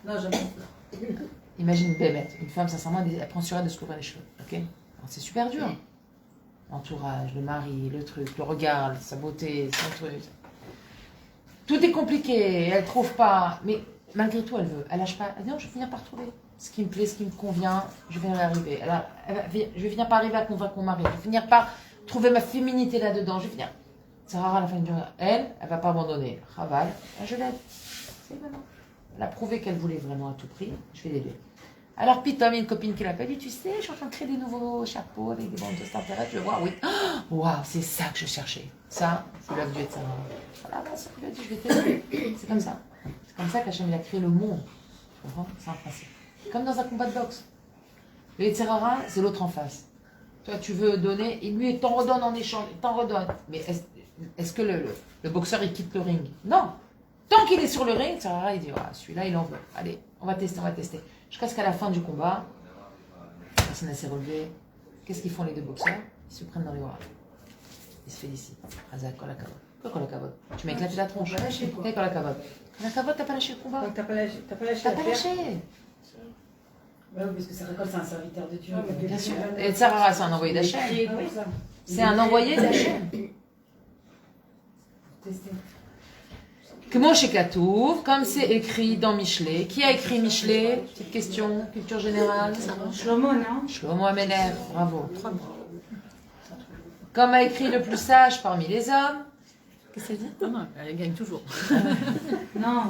Non, j'en peux plus. Imagine une bébête. Une femme, sincèrement, elle prend sur elle de se couvrir les cheveux. Ok? Alors, c'est super dur. L'entourage, le mari, le truc, le regard, sa beauté, son truc. Tout est compliqué. Elle trouve pas. Mais malgré tout, elle veut. Elle lâche pas. Elle dit non, je vais finir par trouver ce qui me plaît, ce qui me convient. Je vais y arriver. Je vais finir par arriver à convaincre mon mari. Je vais finir par trouver ma féminité là-dedans. Je vais finir. C'est rare à la fin du journée. Elle va pas abandonner. Raval, je l'aide. C'est vraiment. Elle a prouvé qu'elle voulait vraiment à tout prix. Je vais l'aider. Alors, Pitom, il y a une copine qui l'appelle, et tu sais, je suis en train de créer des nouveaux chapeaux avec des bandes de Starterette. Je vois, oui. Waouh, c'est ça que je cherchais. Ça, c'est l'œuvre du Yetzer Hara. Voilà, c'est ce qu'il a dit, je vais t'aider. C'est comme ça. C'est comme ça qu'Hachem, il a créé le monde. Tu comprends? C'est un principe. Comme dans un combat de boxe. Le Yetzer Hara, c'est l'autre en face. Toi, tu veux donner, et lui, il t'en redonne en échange, il t'en redonne. Mais est-ce que le boxeur, il quitte le ring? Non. Tant qu'il est sur le ring, Yetzer Hara, il dit, ah, celui-là, il en veut. Allez, on va tester, on va tester. Jusqu'à ce qu'à la fin du combat, la personne s'est relevée. Qu'est-ce qu'ils font les deux boxeurs? Ils se prennent dans les bras. Ils se félicitent. Razak, kol hakavod. Quoi kol hakavod? Tu m'as éclaté la tronche. Kol hakavod. Kol hakavod, t'as pas lâché le combat. Donc t'as pas lâché T'as la pas pierre. lâché. Ouais, parce que ça récolte, c'est un serviteur de Dieu. Bien sûr. Et Yetzer Hara, c'est un envoyé d'Hachem. C'est un envoyé d'Hachem. Tester. כמו שכתוב, comme c'est écrit dans Michelet. Qui a écrit Michelet? Petite question, culture générale. Shlomo, non? Shlomo Amelech, bravo. Comme a écrit le plus sage parmi les hommes. Qu'est-ce qu'elle dit? Non, non, elle gagne toujours. Non.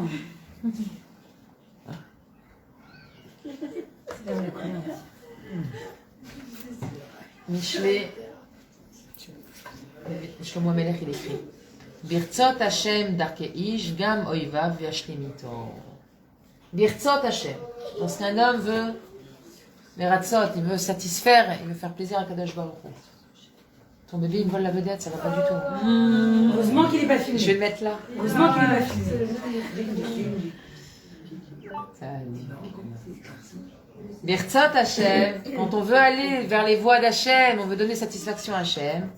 Michelet. Shlomo Amelech, il écrit. Birtzot Hashem darkeish gam oivav yashlimito. Birtzot Hashem. Lorsqu'un homme veut les ratzot, il veut satisfaire, il veut faire plaisir à Kadosh Baruch Hu. Ton bébé, il me vole la vedette, ça va pas du tout. Heureusement qu'il n'est pas filmé. Je vais le mettre là. Heureusement qu'il n'est pas filmé. Birtzot Hashem, quand on veut aller vers les voies d'Hachem, on veut donner satisfaction à Hachem.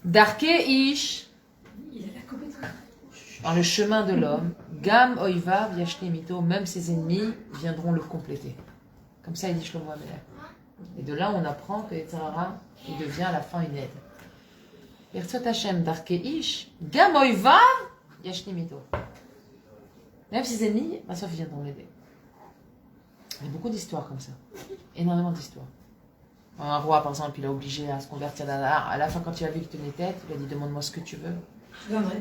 Darkeish, dans le chemin de l'homme, Gam Oivav Yashlemito, même ses ennemis viendront le compléter. Comme ça, il dit Shlomo Amelech. Et de là, on apprend que Yetzer Hara, il devient à la fin une aide. Birtzot Hashem Darkeish, Gam Oivav Yashlemito. Même ses ennemis, ma soeur viendront l'aider. Il y a beaucoup d'histoires comme ça. Énormément d'histoires. Un roi, par exemple, il a obligé à se convertir à la fin, quand il a vu qu'il tenait tête, il a dit demande-moi ce que tu veux. Je donnerai.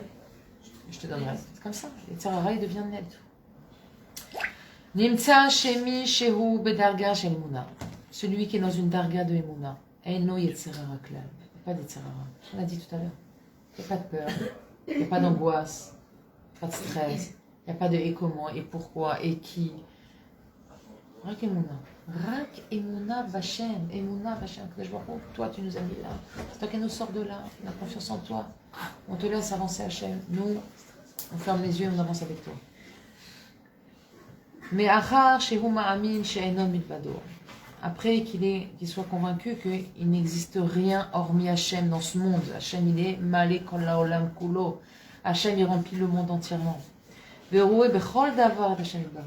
Je te donnerai. C'est comme ça. Yetzer Hara, il devient net. Nimtza shemi shehu bedarga shel emuna. Celui qui est dans une darga de emuna. Eino Yetzer Hara klal. Il n'y a pas d'Yetzer Hara. On l'a dit tout à l'heure. Il n'y a pas de peur. Il n'y a pas d'angoisse. Pas de stress. Il n'y a pas de et comment, et pourquoi, et qui. Rak emuna. Rak emuna vachem. Emuna vachem. Toi, tu nous as mis là. C'est toi qui nous sors de là. On a confiance en toi. On te laisse avancer, Hachem. Nous, on ferme les yeux et on avance avec toi. Mais achar shehu ma'amin she'enon milvado. Après qu'il soit convaincu qu'il n'existe rien hormis Hachem dans ce monde. Hachem, il est malé kol haolam kulo. Hachem, il remplit le monde entièrement. Ve'roué bechol davar d'Hachem yitbarach.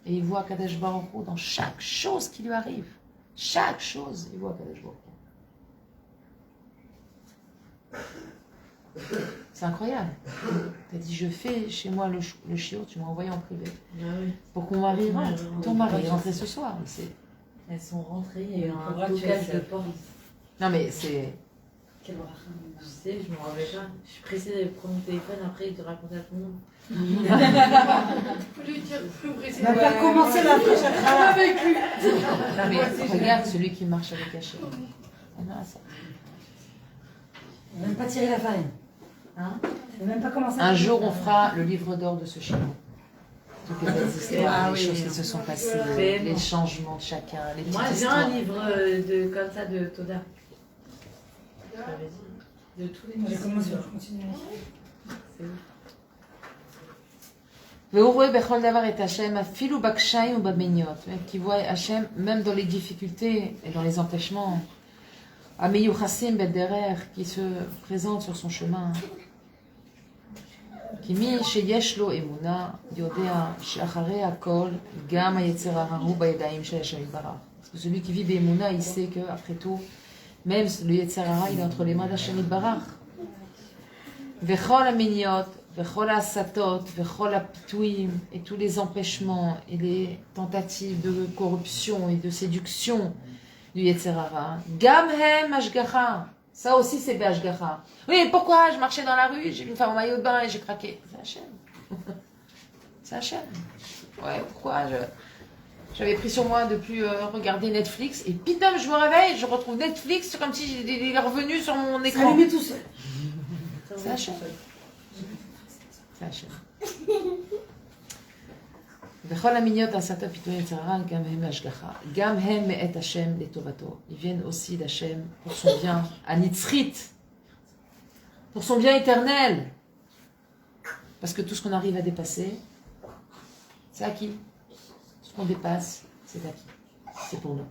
Et il voit Kadosh Baruch Hu dans chaque chose qui lui arrive. Chaque chose, il voit Kadosh Baruch Hu. C'est incroyable. Tu as dit, je fais chez moi le chiot, tu m'as envoyé en privé. Ah oui. Pour qu'on m'arrive. Ton mari est rentré ce soir. Elles sont rentrées, il y a eu un Pourquoi tu blocage fais de ça? porte. Non, mais c'est. Tu sais, je me rappelle pas. Je suis pressée de prendre mon téléphone, après de raconter à tout le monde. Faut lui dire plus pressé. On va faire commencer la fraîche à travers. Avec lui. Non, mais regarde celui qui marche avec Hachem. On a ça. On va même pas tirer la farine. Hein? On va même pas commencer. Un jour, on fera le livre d'or de ce chien. Toutes les belles histoires, les choses qui se sont passées, les changements de chacun, les petites Moi, j'ai histoires. un livre comme ça de Toda. De tous les J'ai commencé, je continue. Ve'urué bechol davar et Hachem, afilu bakshayim ou bameniot. Qui voit Hachem même dans les difficultés et dans les empêchements. Ameyuchasim bederer, qui se présente sur son chemin. Kimi sheyesh lo emuna, yodea she'acharei hakol, gam hayetzer hara hu bayadayim shel Hashem yitbarach. Parce que celui qui vit be'emuna, il sait que après tout, même le yetzer hara, il est entre les mains d'Hashem yitbarach. Vechol ameniot, vechol asatot, vechol apituim, et tous les empêchements et les tentatives de corruption et de séduction du yetzer hara. Gam hem ashgacha. Ça aussi, c'est Béashgacha. Oui, pourquoi je marchais dans la rue, j'ai vu une femme en maillot de bain et j'ai craqué. C'est Hachem. C'est Hachem. Ouais, pourquoi j'avais pris sur moi de plus regarder Netflix et pitom, je me réveille, je retrouve Netflix comme si il est revenu sur mon écran. Allumez tout seul. C'est Hachem. C'est Hachem. Vechol aminiot asata pitoy etzara gam hem ashgacha gam hem me'et Hashem letovato. Ils viennent aussi d'Hachem pour son bien, anitzrit, pour son bien éternel. Parce que tout ce qu'on arrive à dépasser, c'est acquis. Ce qu'on dépasse, c'est acquis. C'est pour nous.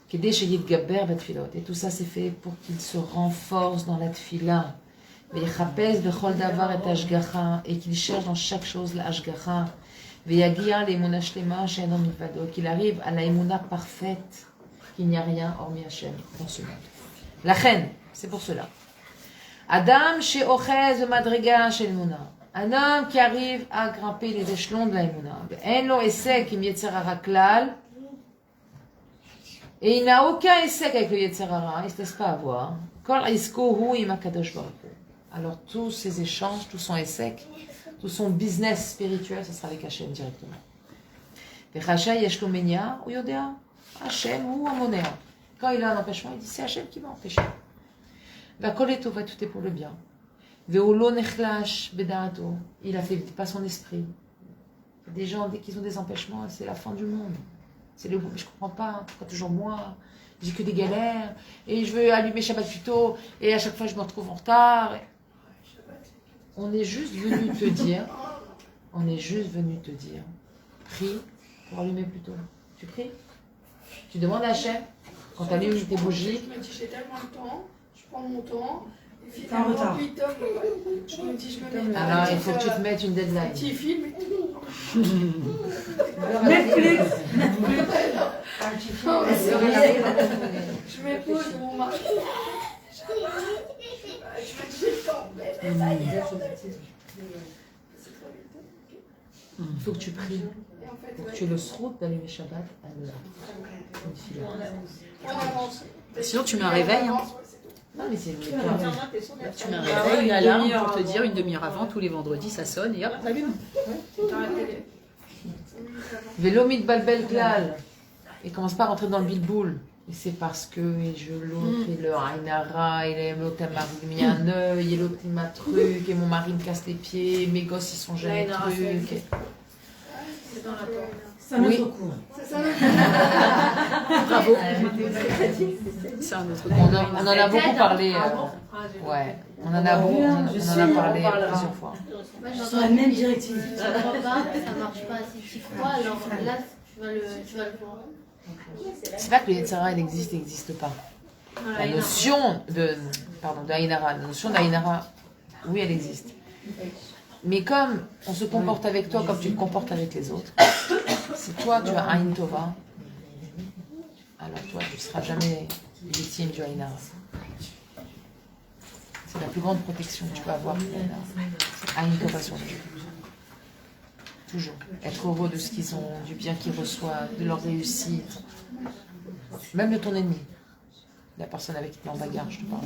Kedei sheyitgaber batfilot. Et tout ça, c'est fait pour qu'il se renforce dans la tfila. Veyachapez bechol davar et ashgacha. Et qu'il cherche dans chaque chose la ashgacha. Veyagia l'emuna shlema she'eno milvado. Qu'il arrive à la emuna parfaite, qu'il n'y a rien hormis Hachem dans ce monde. La reine, c'est pour cela. Adam she'ochez madriga shel emuna. Un homme qui arrive à grimper les échelons de la emuna. En lo esek im yetzer hara klal. Et il n'a aucun essai avec le yetzer hara. Il ne se laisse pas avoir. Kol isko hu im hakadosh baruch hu. Alors tous ces échanges, tout son essai, tout son business spirituel, ce sera avec Hachem directement. V'chashay yesh lo menia ou yodea Hachem ou amonea. Quand il a un empêchement, il dit c'est Hachem qui m'a empêché. V'akol etova, tout est pour le bien. Ve'ulo nechlash beda'ato. Il n'affaiblit pas son esprit. Des gens, dès qu'ils ont des empêchements, c'est la fin du monde. C'est le je comprends pas, pourquoi toujours moi, j'ai que des galères, et je veux allumer Shabbat plus tôt, et à chaque fois je me retrouve en retard. On est juste venu te dire, prie pour allumer plus tôt. Tu pries? Tu demandes à Hachem, quand tu allumes tes bougies. Je me dis, j'ai tellement de temps, je prends mon temps. Et T'es en retard. puis, top, je me dis, je me mets. Alors il faut que tu te mettes une deadline. Petit film. Netflix. Je m'épose mon mari. Je me dis, j'ai le temps. Mais ça y est, Il faut que tu pries. Pour que tu aies le srout d'allumer Shabbat à l'heure. on avance. Sinon, tu mets un réveil. Hein. Non, mais c'est Tu mets un réveil, une alarme pour te dire une demi-heure avant, tous les vendredis, ça sonne et hop, t'allumes. Dans la télé. Vélo balbel klal. Il commence pas à rentrer dans le bilboul. Et c'est parce que et je l'autre, et le Ainara, et l'autre elle m'a mis un œil, et l'autre il m'a truc, et mon mari me casse les pieds, et mes gosses ils sont jamais L'Ainara, trucs. C'est dans la porte. C'est un Oui. autre cours. C'est ça. Bravo. C'est un autre On en a beaucoup parlé. Ouais, on en a beaucoup, on en a parlé plusieurs fois. Moi, Sur la même directive. Tu ne crois pas, ça marche pas assez. Tu crois, alors là, tu vas le voir. C'est pas que le Yetzirah il n'existe pas. La notion d'Aïnara, la notion d'Aïnara, oui elle existe. Mais comme on se comporte avec toi comme tu te comportes avec les autres, si toi tu as Aïn Tova, alors toi tu ne seras jamais victime du Aïnara. C'est la plus grande protection que tu peux avoir à une Tova sur Dieu. Toujours. Être heureux de ce qu'ils ont, du bien qu'ils reçoivent, de leur réussite. Même de ton ennemi. La personne avec qui tu es en bagarre, je te parle.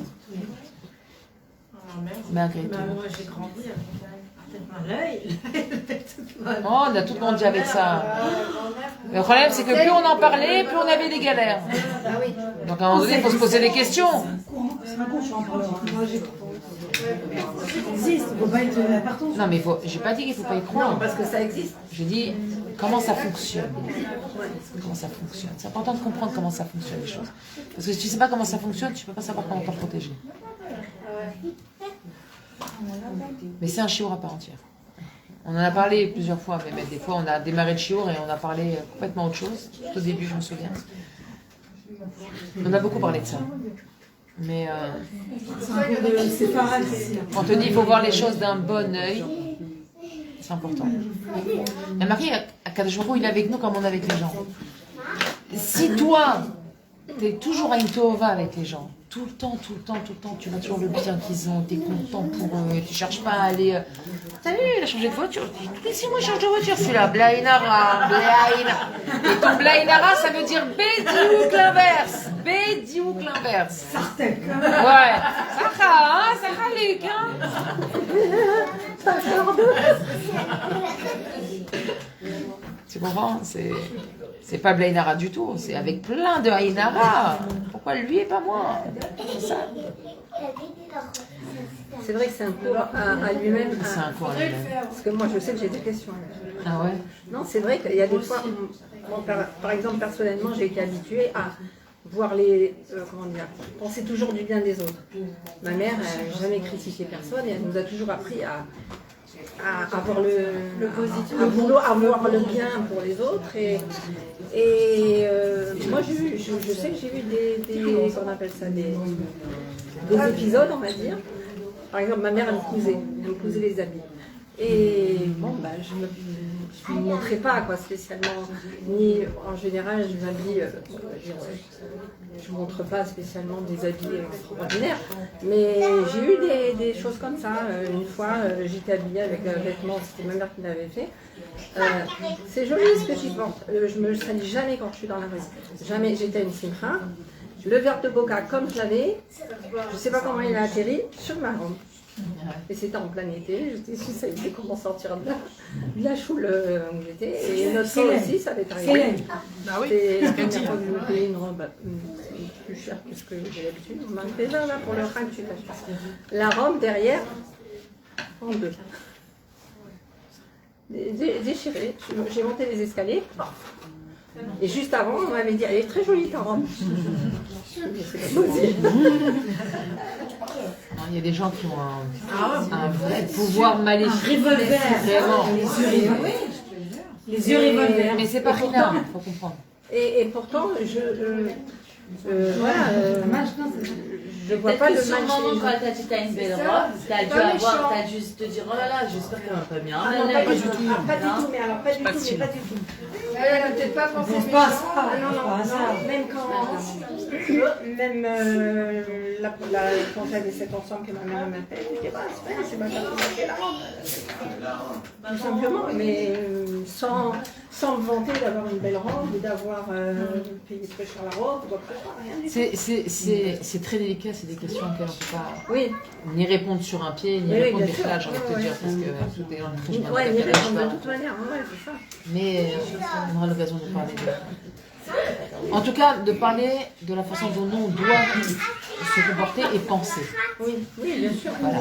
Malgré tout. Moi, j'ai grandi avec l'œil. Oh, on a tout grandi avec ça. Le problème, c'est que plus on en parlait, plus on avait des galères. Donc à un moment donné, il faut se poser des questions. C'est un con, je suis en parlant. Moi, j'ai existe, il ne faut pas être partout. Non, mais j'ai pas dit qu'il ne faut pas y croire. Non, parce que ça existe. Je dis comment ça fonctionne. Comment ça fonctionne. C'est important de comprendre comment ça fonctionne les choses. Parce que si tu ne sais pas comment ça fonctionne, tu ne peux pas savoir comment t'en protéger. Mais c'est un chiour à part entière. On en a parlé plusieurs fois, mais des fois on a démarré le chiour et on a parlé complètement autre chose. Tout au début, je me souviens. On a beaucoup parlé de ça. Mais on te dit qu'il faut voir les choses d'un bon œil. C'est important. Et Marie, à Kadosh Baruch Hu, il est avec nous comme on est avec les gens. Si toi, tu es toujours à une tova avec les gens, tout le temps, tu vois toujours le bien qu'ils ont, tu es content pour eux, tu cherches pas à aller... T'as vu, il a changé de voiture. Tous les 6 mois, il change de voiture. Celui-là, Blainara, Blainara. Et ton Blainara, ça veut dire Bédiouk l'inverse. Bédiouk l'inverse. Sartek. Ouais. Ça Luc, hein. Tu comprends? C'est pas Blainara du tout, c'est avec plein de Haïnara. Pourquoi lui et pas moi? C'est ça. C'est vrai que c'est un cours à lui-même. C'est un cours à lui-même. Parce que moi, je sais que j'ai des questions. Ah ouais? Non, c'est vrai qu'il y a des fois, bon, par exemple, personnellement, j'ai été habituée à voir penser toujours du bien des autres. Ma mère n'a jamais critiqué personne et elle nous a toujours appris à avoir le positif, à voir le bien pour les autres. Moi, je sais que j'ai eu des qu'on appelle ça, des épisodes, on va dire. Par exemple, ma mère, elle me cousait les habits. Et bon, je ne me montrais pas spécialement, ni en général, je m'habille, je ne montre pas spécialement des habits extraordinaires. Mais j'ai eu des choses comme ça. Une fois, j'étais habillée avec un vêtement, c'était ma mère qui l'avait fait. C'est joli ce que j'y porte. Je ne me salis jamais quand je suis dans la rue. Jamais, j'étais à une simcha. Le verre de Boca, comme je l'avais, je ne sais pas comment il a atterri, sur ma robe. Et c'était en plein été, j'étais sûre que ça allait comment sortir de la choule où j'étais. Et notre soeur aussi, ça avait arrivé. Bah oui. C'est la première fois que je me payais une robe plus chère que ce que j'ai l'habitude. On m'a fait 20 là pour le rein que tu t'achètes. La robe derrière, en deux. Déchirée. J'ai monté les escaliers. Et juste avant, on m'avait dit, elle est très jolie ta robe. Il y a des gens qui ont un vrai pouvoir maléfique. Vraiment. Les yeux revolver. Mais c'est pas Rina, il faut comprendre. Et pourtant, je vois pas le mal chez les gens. Quand t'as dit t'as une belle robe, t'as dû te dire oh là là, j'espère qu'elle va pas bien. Ah non, pas du tout, mais alors pas du tout. Elle n'a peut-être pas pensé. Pas ça. Non, même quand j'avais cet ensemble que ma mère m'a fait, je disais, c'est ma mère qui m'a fait la robe. Tout simplement, mais sans me vanter d'avoir une belle robe ou d'avoir payé très cher la robe ou quoi que ce soit. C'est très délicat, c'est des questions auxquelles on ne peut pas ni répondre sur un pied, ni répondre des flashs, j'ai envie de te dire, parce que tout est en train de Oui, ni répondre de toute manière, c'est ça. Mais on aura l'occasion de parler de... En tout cas, de parler de la façon dont nous, on doit se comporter et penser. Oui, bien sûr. Voilà.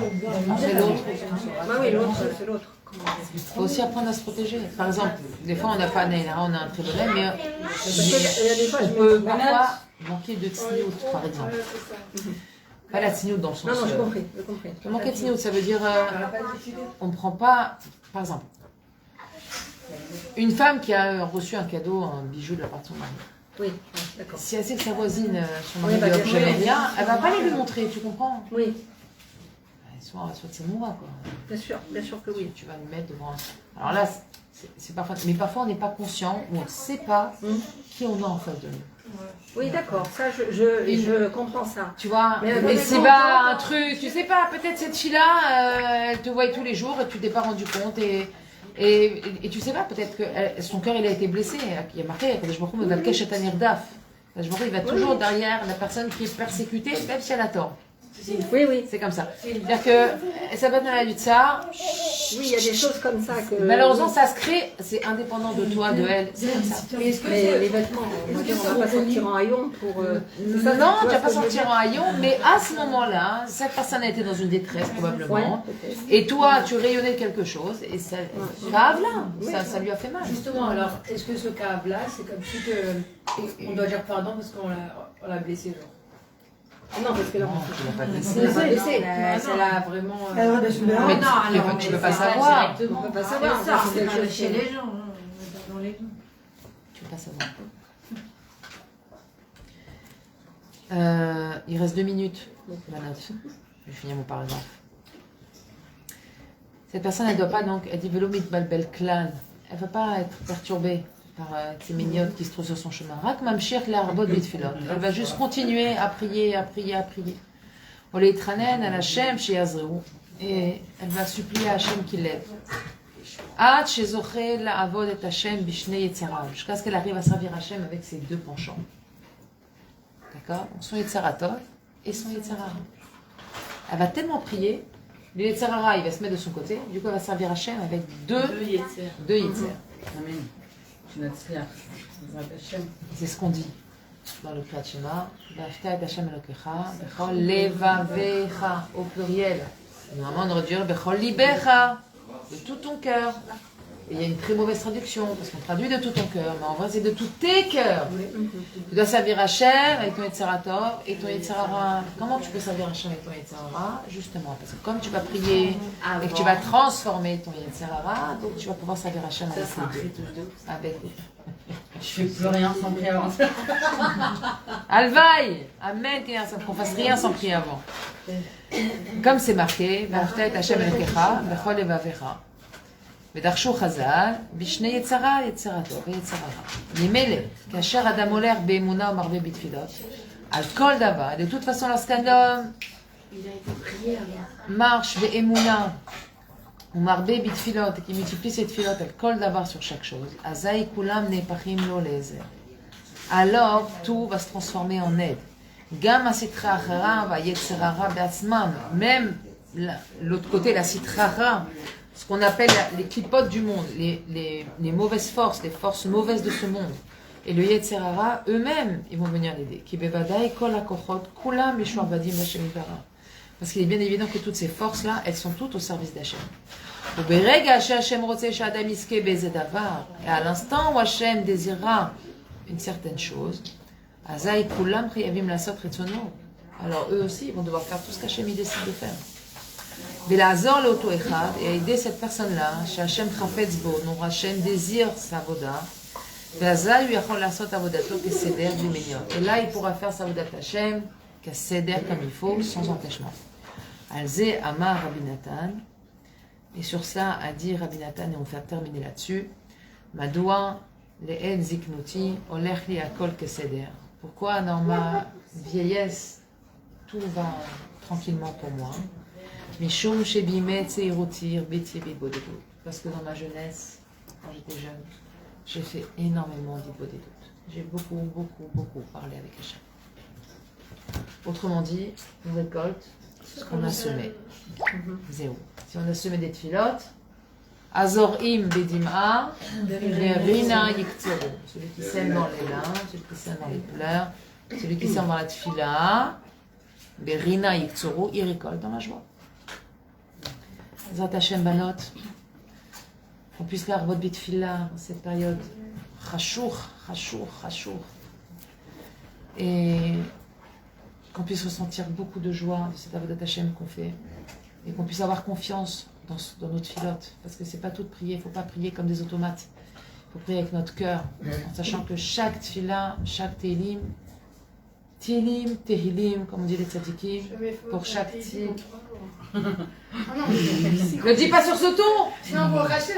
C'est l'autre. Oui, l'autre, c'est l'autre. Il faut aussi apprendre à se protéger. Par exemple, des fois, on n'a pas Naïlara, on a un très bon œil, mais on peut parfois manquer de tsniout, par exemple. Pas la tsniout dans le sens... Non, j'ai compris. Manquer de tsniout, ça veut dire... on ne prend pas... Par exemple, une femme qui a reçu un cadeau, un bijou de la part de son mari. Oui, d'accord. Si elle sait que sa voisine, son mari lui offre jamais rien, elle ne va pas aller lui montrer, tu comprends? Oui. Soit de ses mouvements, quoi. Bien sûr que oui. Tu vas lui mettre devant... Alors là, c'est parfois... Mais parfois, on n'est pas conscient, ou on ne sait pas qui on a en face de nous. Oui, d'accord, ça je comprends ça. Tu vois, Mais mais c'est pas un truc, tu sais pas, peut-être cette fille-là, elle te voit tous les jours et tu t'es pas rendu compte et tu sais pas, peut-être que son cœur il a été blessé. Il y a marqué, il va toujours derrière la personne qui est persécutée, même si elle a tort. Oui, oui. C'est comme ça. C'est-à-dire que ça va dans la lutte ça. Oui, il y a des choses comme ça que. Malheureusement, ça se crée, c'est indépendant de toi, de elle. C'est comme ça. Mais les vêtements, on va pas sortir en haillon pour. Non, tu vas pas sortir en haillon, mais à ce moment-là, cette personne a été dans une détresse probablement. Et toi, tu rayonnais quelque chose et ça. Cave là, ça lui a fait mal. Justement, alors, est-ce que ce cave-là, c'est comme si on doit dire pardon parce qu'on l'a blessé, genre? Non, parce que là, tu l'as pas blessé. C'est pas blessé. Ça l'a vraiment. Mais tu peux pas savoir. On peut pas savoir. Ça, c'est pas chez les gens, dans les gens. Tu peux pas savoir. Il reste 2 minutes, la note. Je vais finir mon paragraphe. Cette personne, elle doit pas donc, elle dit Velomit Balbel Clan. Elle va pas être perturbée par ces mignottes qui se trouvent sur son chemin. Rak mamshir l'arbot bitfilot. Elle va juste continuer à prier, à prier, à prier. On les tranen à Hachem chez Azrou. Et elle va supplier à Hachem qu'il l'aide. Ad chez Zoché la avod et Hachem bishne yetzara. Jusqu'à ce qu'elle arrive à servir Hachem avec ses 2 penchants. D'accord? Donc son Yetzaratov et son Yetzarara. Elle va tellement prier, le Yetzarara il va se mettre de son côté, du coup elle va servir Hachem avec 2 Yetzer. Amen. C'est ce qu'on dit dans le Kriyat Shema. V'afta et Hachem Elokecha, bechol levavecha, au pluriel. Normalement on aurait dû dire bechol libecha, de tout ton cœur. Et il y a une très mauvaise traduction, parce qu'on traduit de tout ton cœur, mais en vrai c'est de tous tes cœurs. Tu dois servir Hachem avec ton Yetzerator et ton Yetzerara. Comment tu peux servir Hachem avec ton Yetzerara? Justement, parce que comme tu vas prier et que tu vas transformer ton Yetzerara, donc tu vas pouvoir servir Hachem avec les deux. Avec Je fais plus rien sans prier avant. Alvaï! Amen, qu'on fasse rien sans prier avant. Comme c'est marqué, V'afta et Hachem Elokecha, bechol levavecha. ודרשו חז"ל בשני יצרה, יצרתו ויצררה. ממילא, כאשר אדם הולך באמונה ומרבה בתפילות, על כל דבר, de toute façon, lorsqu'un homme marche באמונה ומרבה בתפילות, qui multiplie ses tfilotes, על כל דבר sur chaque chose, אזי כולם נהפכים לו לעזר. Alors, tout va se transformer en aide. גם הסטרה אחרה והיצררה בעצמם, même l'autre côté, la sitrara, ce qu'on appelle les clipotes du monde, les mauvaises forces, les forces mauvaises de ce monde. Et le Yetzerara, eux-mêmes, ils vont venir l'aider. Parce qu'il est bien évident que toutes ces forces-là, elles sont toutes au service d'Hachem. Et à l'instant où Hachem désirera une certaine chose, alors eux aussi, ils vont devoir faire tout ce qu'Hachem décide de faire. Et aider cette personne-là, chez Hachem Chafetz Bo, dont Hachem désire sa voda, et là il pourra faire sa voda Hachem, Kaseder comme il faut, sans empêchement. Alze Amar Rabbi Nathan, et sur ça a dit Rabbi Nathan, et on va terminer là-dessus, Madoua le'en ziknuti, olech li akol Kaseder. Pourquoi dans ma vieillesse, tout va tranquillement pour moi? Mishum shebimet seirotir betier bibodedut. Parce que dans ma jeunesse, quand j'étais jeune, j'ai fait énormément d'ibodedut. J'ai beaucoup parlé avec Hachem. Autrement dit, on récolte ce qu'on a semé. Zéro. Si on a semé des tfilotes, Azorim bedim'a, Verina yiktoro. Celui qui sème dans les larmes, celui qui sème dans les pleurs, celui qui sème dans la tfila, Verina yiktoro, il récolte dans la joie. Zat Hachem Banot, qu'on puisse faire votre bitfila dans cette période chachour, et qu'on puisse ressentir beaucoup de joie de cette avodat Hachem qu'on fait, et qu'on puisse avoir confiance dans notre filote, parce que c'est pas tout de prier, il faut pas prier comme des automates, il faut prier avec notre cœur, en sachant que chaque tfila, chaque télim, tehilim, comme on dit les tzadikim, pour chaque tfil. Ne dis pas sur ce ton. Non, vous rachez.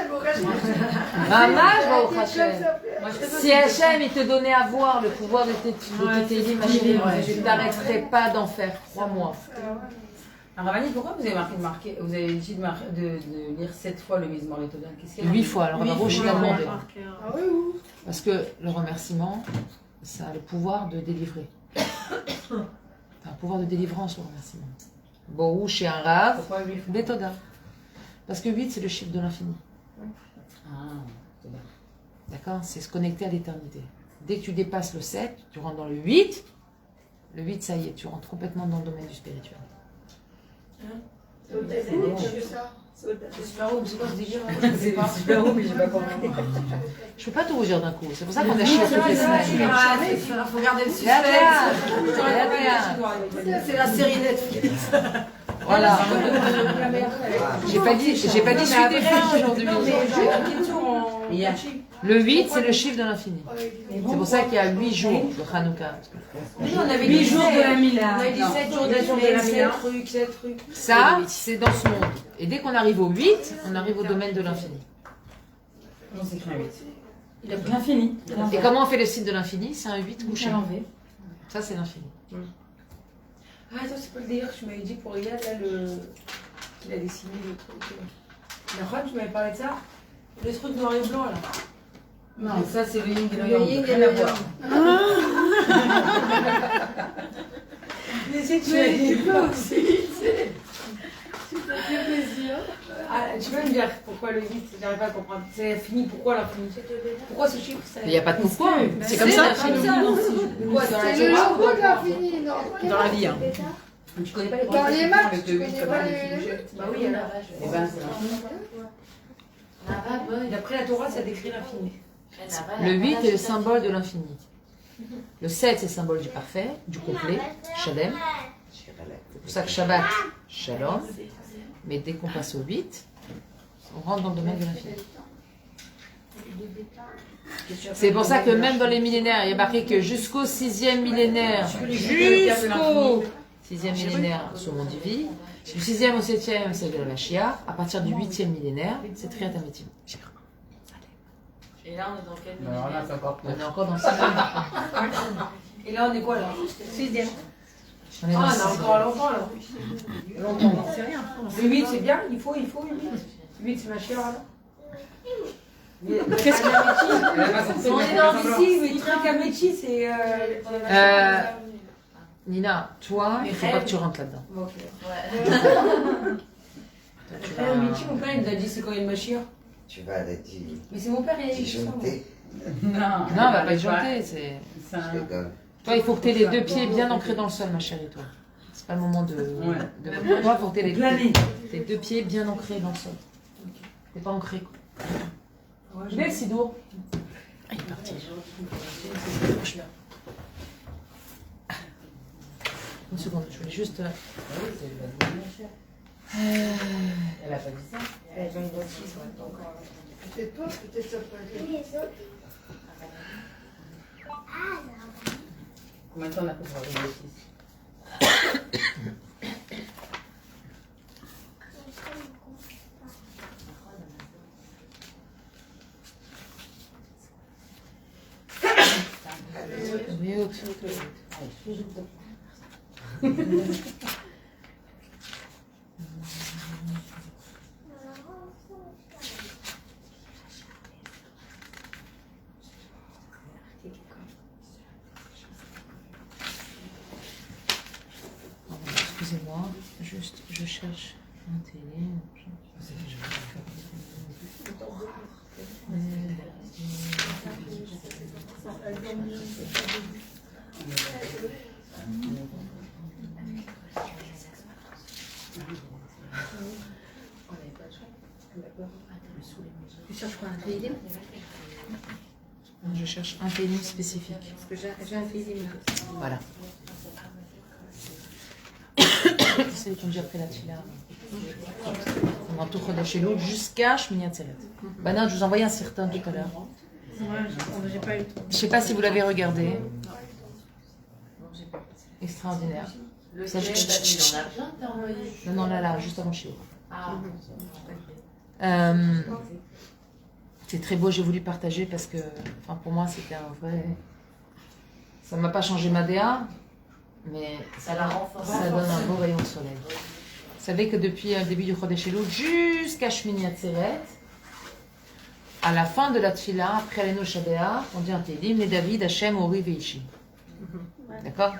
Mamage, vous rachez. Si Hachem, il te donnait à voir le pouvoir de tes télim, tu ne t'arrêterais pas d'en faire, crois-moi. Alors, Ravani, pourquoi vous avez vous avez dit de lire 7 fois le Mizmor Toda? 8 fois, alors Ravani, l'a demandé. Ah Parce que le remerciement, ça a le pouvoir de délivrer. C'est un pouvoir de délivrance, le remerciement. Borou chez un rave, Pourquoi 8 fois? Betoda. Parce que 8, c'est le chiffre de l'infini. Ah, D'accord? C'est se connecter à l'éternité. Dès que tu dépasses le 7, tu rentres dans le 8. Le 8, ça y est, tu rentres complètement dans le domaine du spirituel. c'est super haut, c'est quoi ce délire? C'est super haut, mais j'ai pas compris. Je peux pas tout vous dire d'un coup. C'est pour ça qu'on achète toutes les semaines. Il faut regarder le suspense. C'est la série Netflix. Voilà. J'ai pas dit suite et fin aujourd'hui. Le 8, c'est le chiffre de l'infini. C'est pour ça qu'il y a 8 jours de Hanouka. On avait 8 jours de la Mila. On a dit 7 jours de la Mila. 7 trucs. Ça, c'est dans ce monde. Et dès qu'on arrive au 8, on arrive au domaine de l'infini. Non, c'est écrit un 8. Il a l'infini. Et comment on fait le signe de l'infini? C'est un 8 couché. À l'envers. Ça, c'est l'infini. Ah, attends, c'est pas le délire que tu m'avais dit pour Riyad, là, qu'il a dessiné le truc. La fois, tu m'avais parlé de ça? Le truc noir et blanc, là. Non, ça, c'est le yin et le yang. Rien à voir. Mais c'est tu m'as dit quoi aussi? Ah, tu peux me dire pourquoi le 8, j'arrive pas à comprendre. C'est fini, pourquoi l'infini? Pourquoi ce chiffre? Il n'y a pas de pourquoi. C'est comme ça. Pourquoi dans la C'est le logo de l'infini, non? Dans la vie. Hein. Tu connais pas les Dans les maths, tu le connais pas les Bah oui, alors. Eh ben, c'est l'infini. D'après la Torah, ça décrit l'infini. Le 8 est le symbole de l'infini. Le 7, c'est le symbole du parfait, du complet, Shalem. C'est pour ça que Shabbat, Shalom. Mais dès qu'on passe au 8, on rentre dans le domaine de l'infini. C'est pour ça que même dans les millénaires, il y a marqué que jusqu'au 6e millénaire, jusqu'au 6e millénaire, ce monde divin, du 6e au 7e, c'est de la Mashiach, à partir du 8e millénaire, c'est Triat Hametim. Et là, on est dans quel Alors là, millénaire? c'est encore On est encore dans le 6e. Et là, on est quoi, là? 6e. On est Ah, dans on le a 6e. encore longtemps, alors. Longtemps. C'est rien. Le 8, c'est bien, il faut 8. 8, c'est ma chère, alors. Qu'est-ce qu'on est dans ici, mais truc à métier, c'est. Nina, toi, il ne faut pas que tu rentres là-dedans. Ok. Tu Le métier, mon père, il nous a dit c'est quand il y a une machine. Tu vas aller dire. Mais c'est mon père, il a dit ça. Disjoncter. Non, Non, elle va pas être jantée. Je rigole. Toi, il faut que tu aies les deux pieds bien ancrés dans le sol, ma chérie, toi. C'est pas le moment de. Toi, il faut que tu aies tes deux pieds bien ancrés dans le sol. T'es pas ancré. Viens le Sidour. Il est parti. Une seconde, je voulais juste. Elle a pas dit ça. Elle a 26, encore. Peut-être pas, peut-être ça peut être. Combien de temps on a fait pour arriver ici? Excusez-moi, juste, je cherche un télé. Tu cherches quoi, un télim? Je cherche un télim spécifique. Parce que j'ai un télim là. Voilà. C'est qui ont déjà pris la tila. On entoure de chez nous jusqu'à Shmini Atzeret. Banan, je vous envoie un certain tout à l'heure. J'ai pas eu le temps. Je ne sais pas si vous l'avez regardé. Extraordinaire. Le Ça, ciel, je- dans l'argent, t'as envoyé. Non, là, juste avant le chiot. Ah, C'est très beau, j'ai voulu partager parce que, enfin, pour moi, c'était un vrai... Ça ne m'a pas changé ma DA, mais ça donne un beau rayon de soleil. Vous savez que depuis le début du Chodesh Elul jusqu'à Shmini Atzeret, à la fin de la Tfila, après les Noshadea, on dit un Télim, les David, Hachem, Ori, Veishi. D'accord?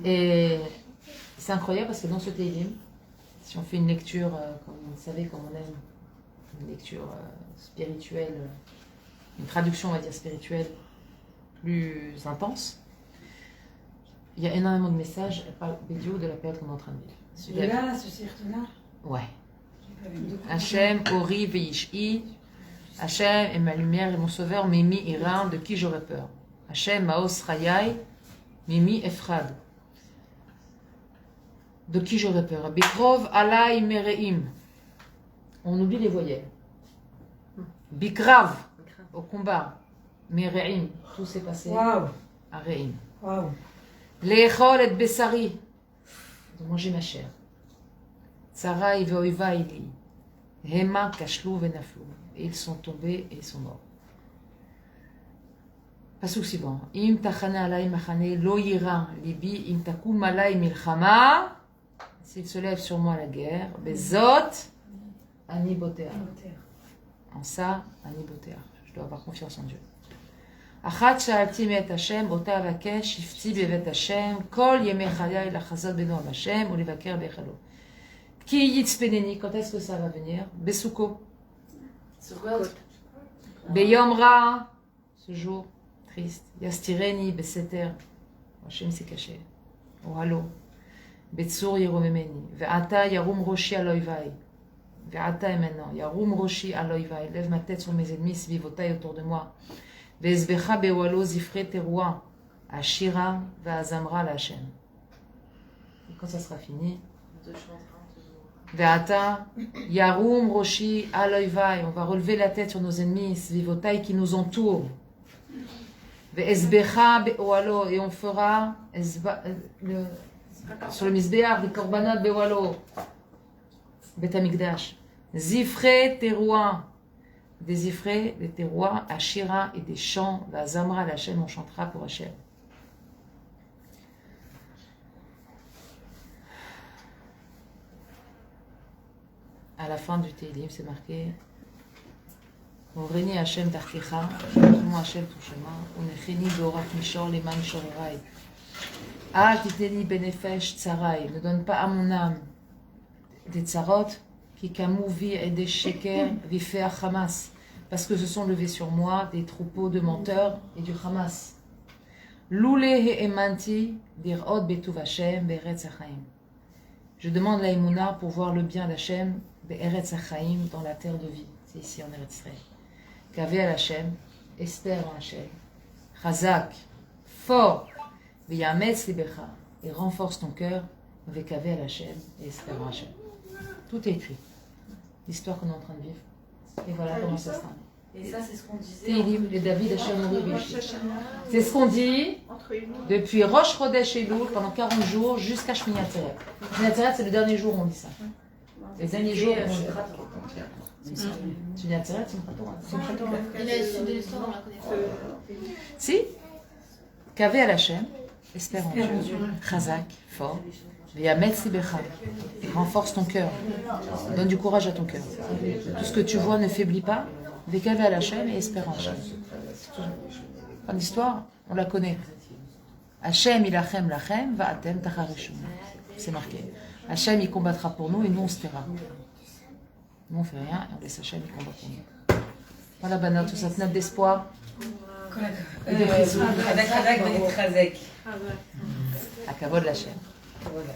Et c'est incroyable parce que dans ce Télim, si on fait une lecture, comme vous savez, comme on aime, une lecture spirituelle, une traduction, on va dire, spirituelle, plus intense, il y a énormément de messages, elle parle de la période qu'on est en train de vivre. Celui-là, ce cirque-là. Ouais. Hachem, Ori, Veishi. Hachem est ma lumière et mon sauveur, Mimi, Iram, de qui j'aurais peur. Hachem, Maos, Rayai, Mimi, Efrad. De qui j'aurais peur. Bikrov, Alai, Mereim. On oublie les voyelles. Bikrav, au combat. Mereim, tout s'est passé à Reim. Leechol et Bessari, de manger ma chair. Tsarai veoiva ili. Hema kashlu venaflu. Et ils sont tombés et ils sont morts. Passage suivant. Im tachana alai machane lo yira libi im takum alai milchama. S'il se lève sur moi la guerre. Bezot ani botea. En ça, ani botea. Je dois avoir confiance en Dieu. Achat sha'alti me'et Hashem, ota avakesh, shifti bevet Hashem, kol yemei chayai lachazot beno am Hashem, ou levaker bechalo. Ki yitzpeneni, quand est-ce que ça va venir? Besuko. Beyom ra, ce jour triste. Yastireni beseter, Hashem s'est caché. Ohalo. Betsur yeromemeni. Ve'ata yarum roshi aloivai. Ve'ata et maintenant. Yarum roshi aloivai. Lève ma tête sur mes ennemis, vivotai autour de moi. Ve'ezbecha be'walo zifre teroua. Ashira ve'azamra la'Hashem. Et quand ça sera fini, Ve'ata yarum roshi aloivai. On va relever la tête sur nos ennemis, vivotai qui nous entourent. Ve'ezbecha be'walo. Et on fera sur le misbéar des korbanot be'walo. Bet Hamikdash. Zifre teroua. Des zifrés, des terroirs, Ashira et des chants, la Zamra, la Hachem, on chantera pour Hachem. À la fin du Télim, c'est marqué Ovreni Hachem Tarkecha, mon Hachem tout chemin, Unecheni Dorat Mishor Leman Shorerai. Al Titeni Benefesh Tsarai, ne donne pas à mon âme des tsarot, qui kamouvi et des sheker, vifea Hamas. Parce que se sont levés sur moi des troupeaux de menteurs et du Hamas. Loule he'emanti birot betuv Hashem be'eretz hachaim. Je demande la Emouna pour voir le bien d'Hachem be'eretz hachaim dans la terre de vie. C'est ici en Eretz Israël. Kavé al Hashem, espère en Hashem. Chazak, fort, ve'yametz libecha, et renforce ton cœur. Ve'kavé al Hashem, et espère en Hashem. Tout est écrit. L'histoire qu'on est en train de vivre. Et voilà comment ça se termine. Et ça, c'est ce qu'on disait. Télim, les David Hachem Ori Veishi. C'est ce qu'on dit depuis Rosh Chodesh Elul pendant 40 jours jusqu'à Shmini Atzeret. Shmini Atzeret, c'est le dernier jour où on dit ça. Les derniers jours où on dit ça. Shmini Atzeret, c'est une Torah. Et la suite de l'histoire, on la connaît pas. Si. Kavé al Hashem, espère en Dieu. Chazak, fort. Ve'yametz libecha, renforce ton cœur. Donne du courage à ton cœur. Tout ce que tu vois ne faiblit pas. Ve'kavé al Hashem et espère en Hashem. Fin d'histoire, on la connaît. Hashem ilachem lachem va'atem tacharishum. C'est marqué. Hashem il combattra pour nous et nous on se taira. Nous on fait rien et on laisse Hashem il combat pour nous. Voilà Banat, toute cette note d'espoir. Et de Avec Chazak. à Kavod Hashem. Voilà.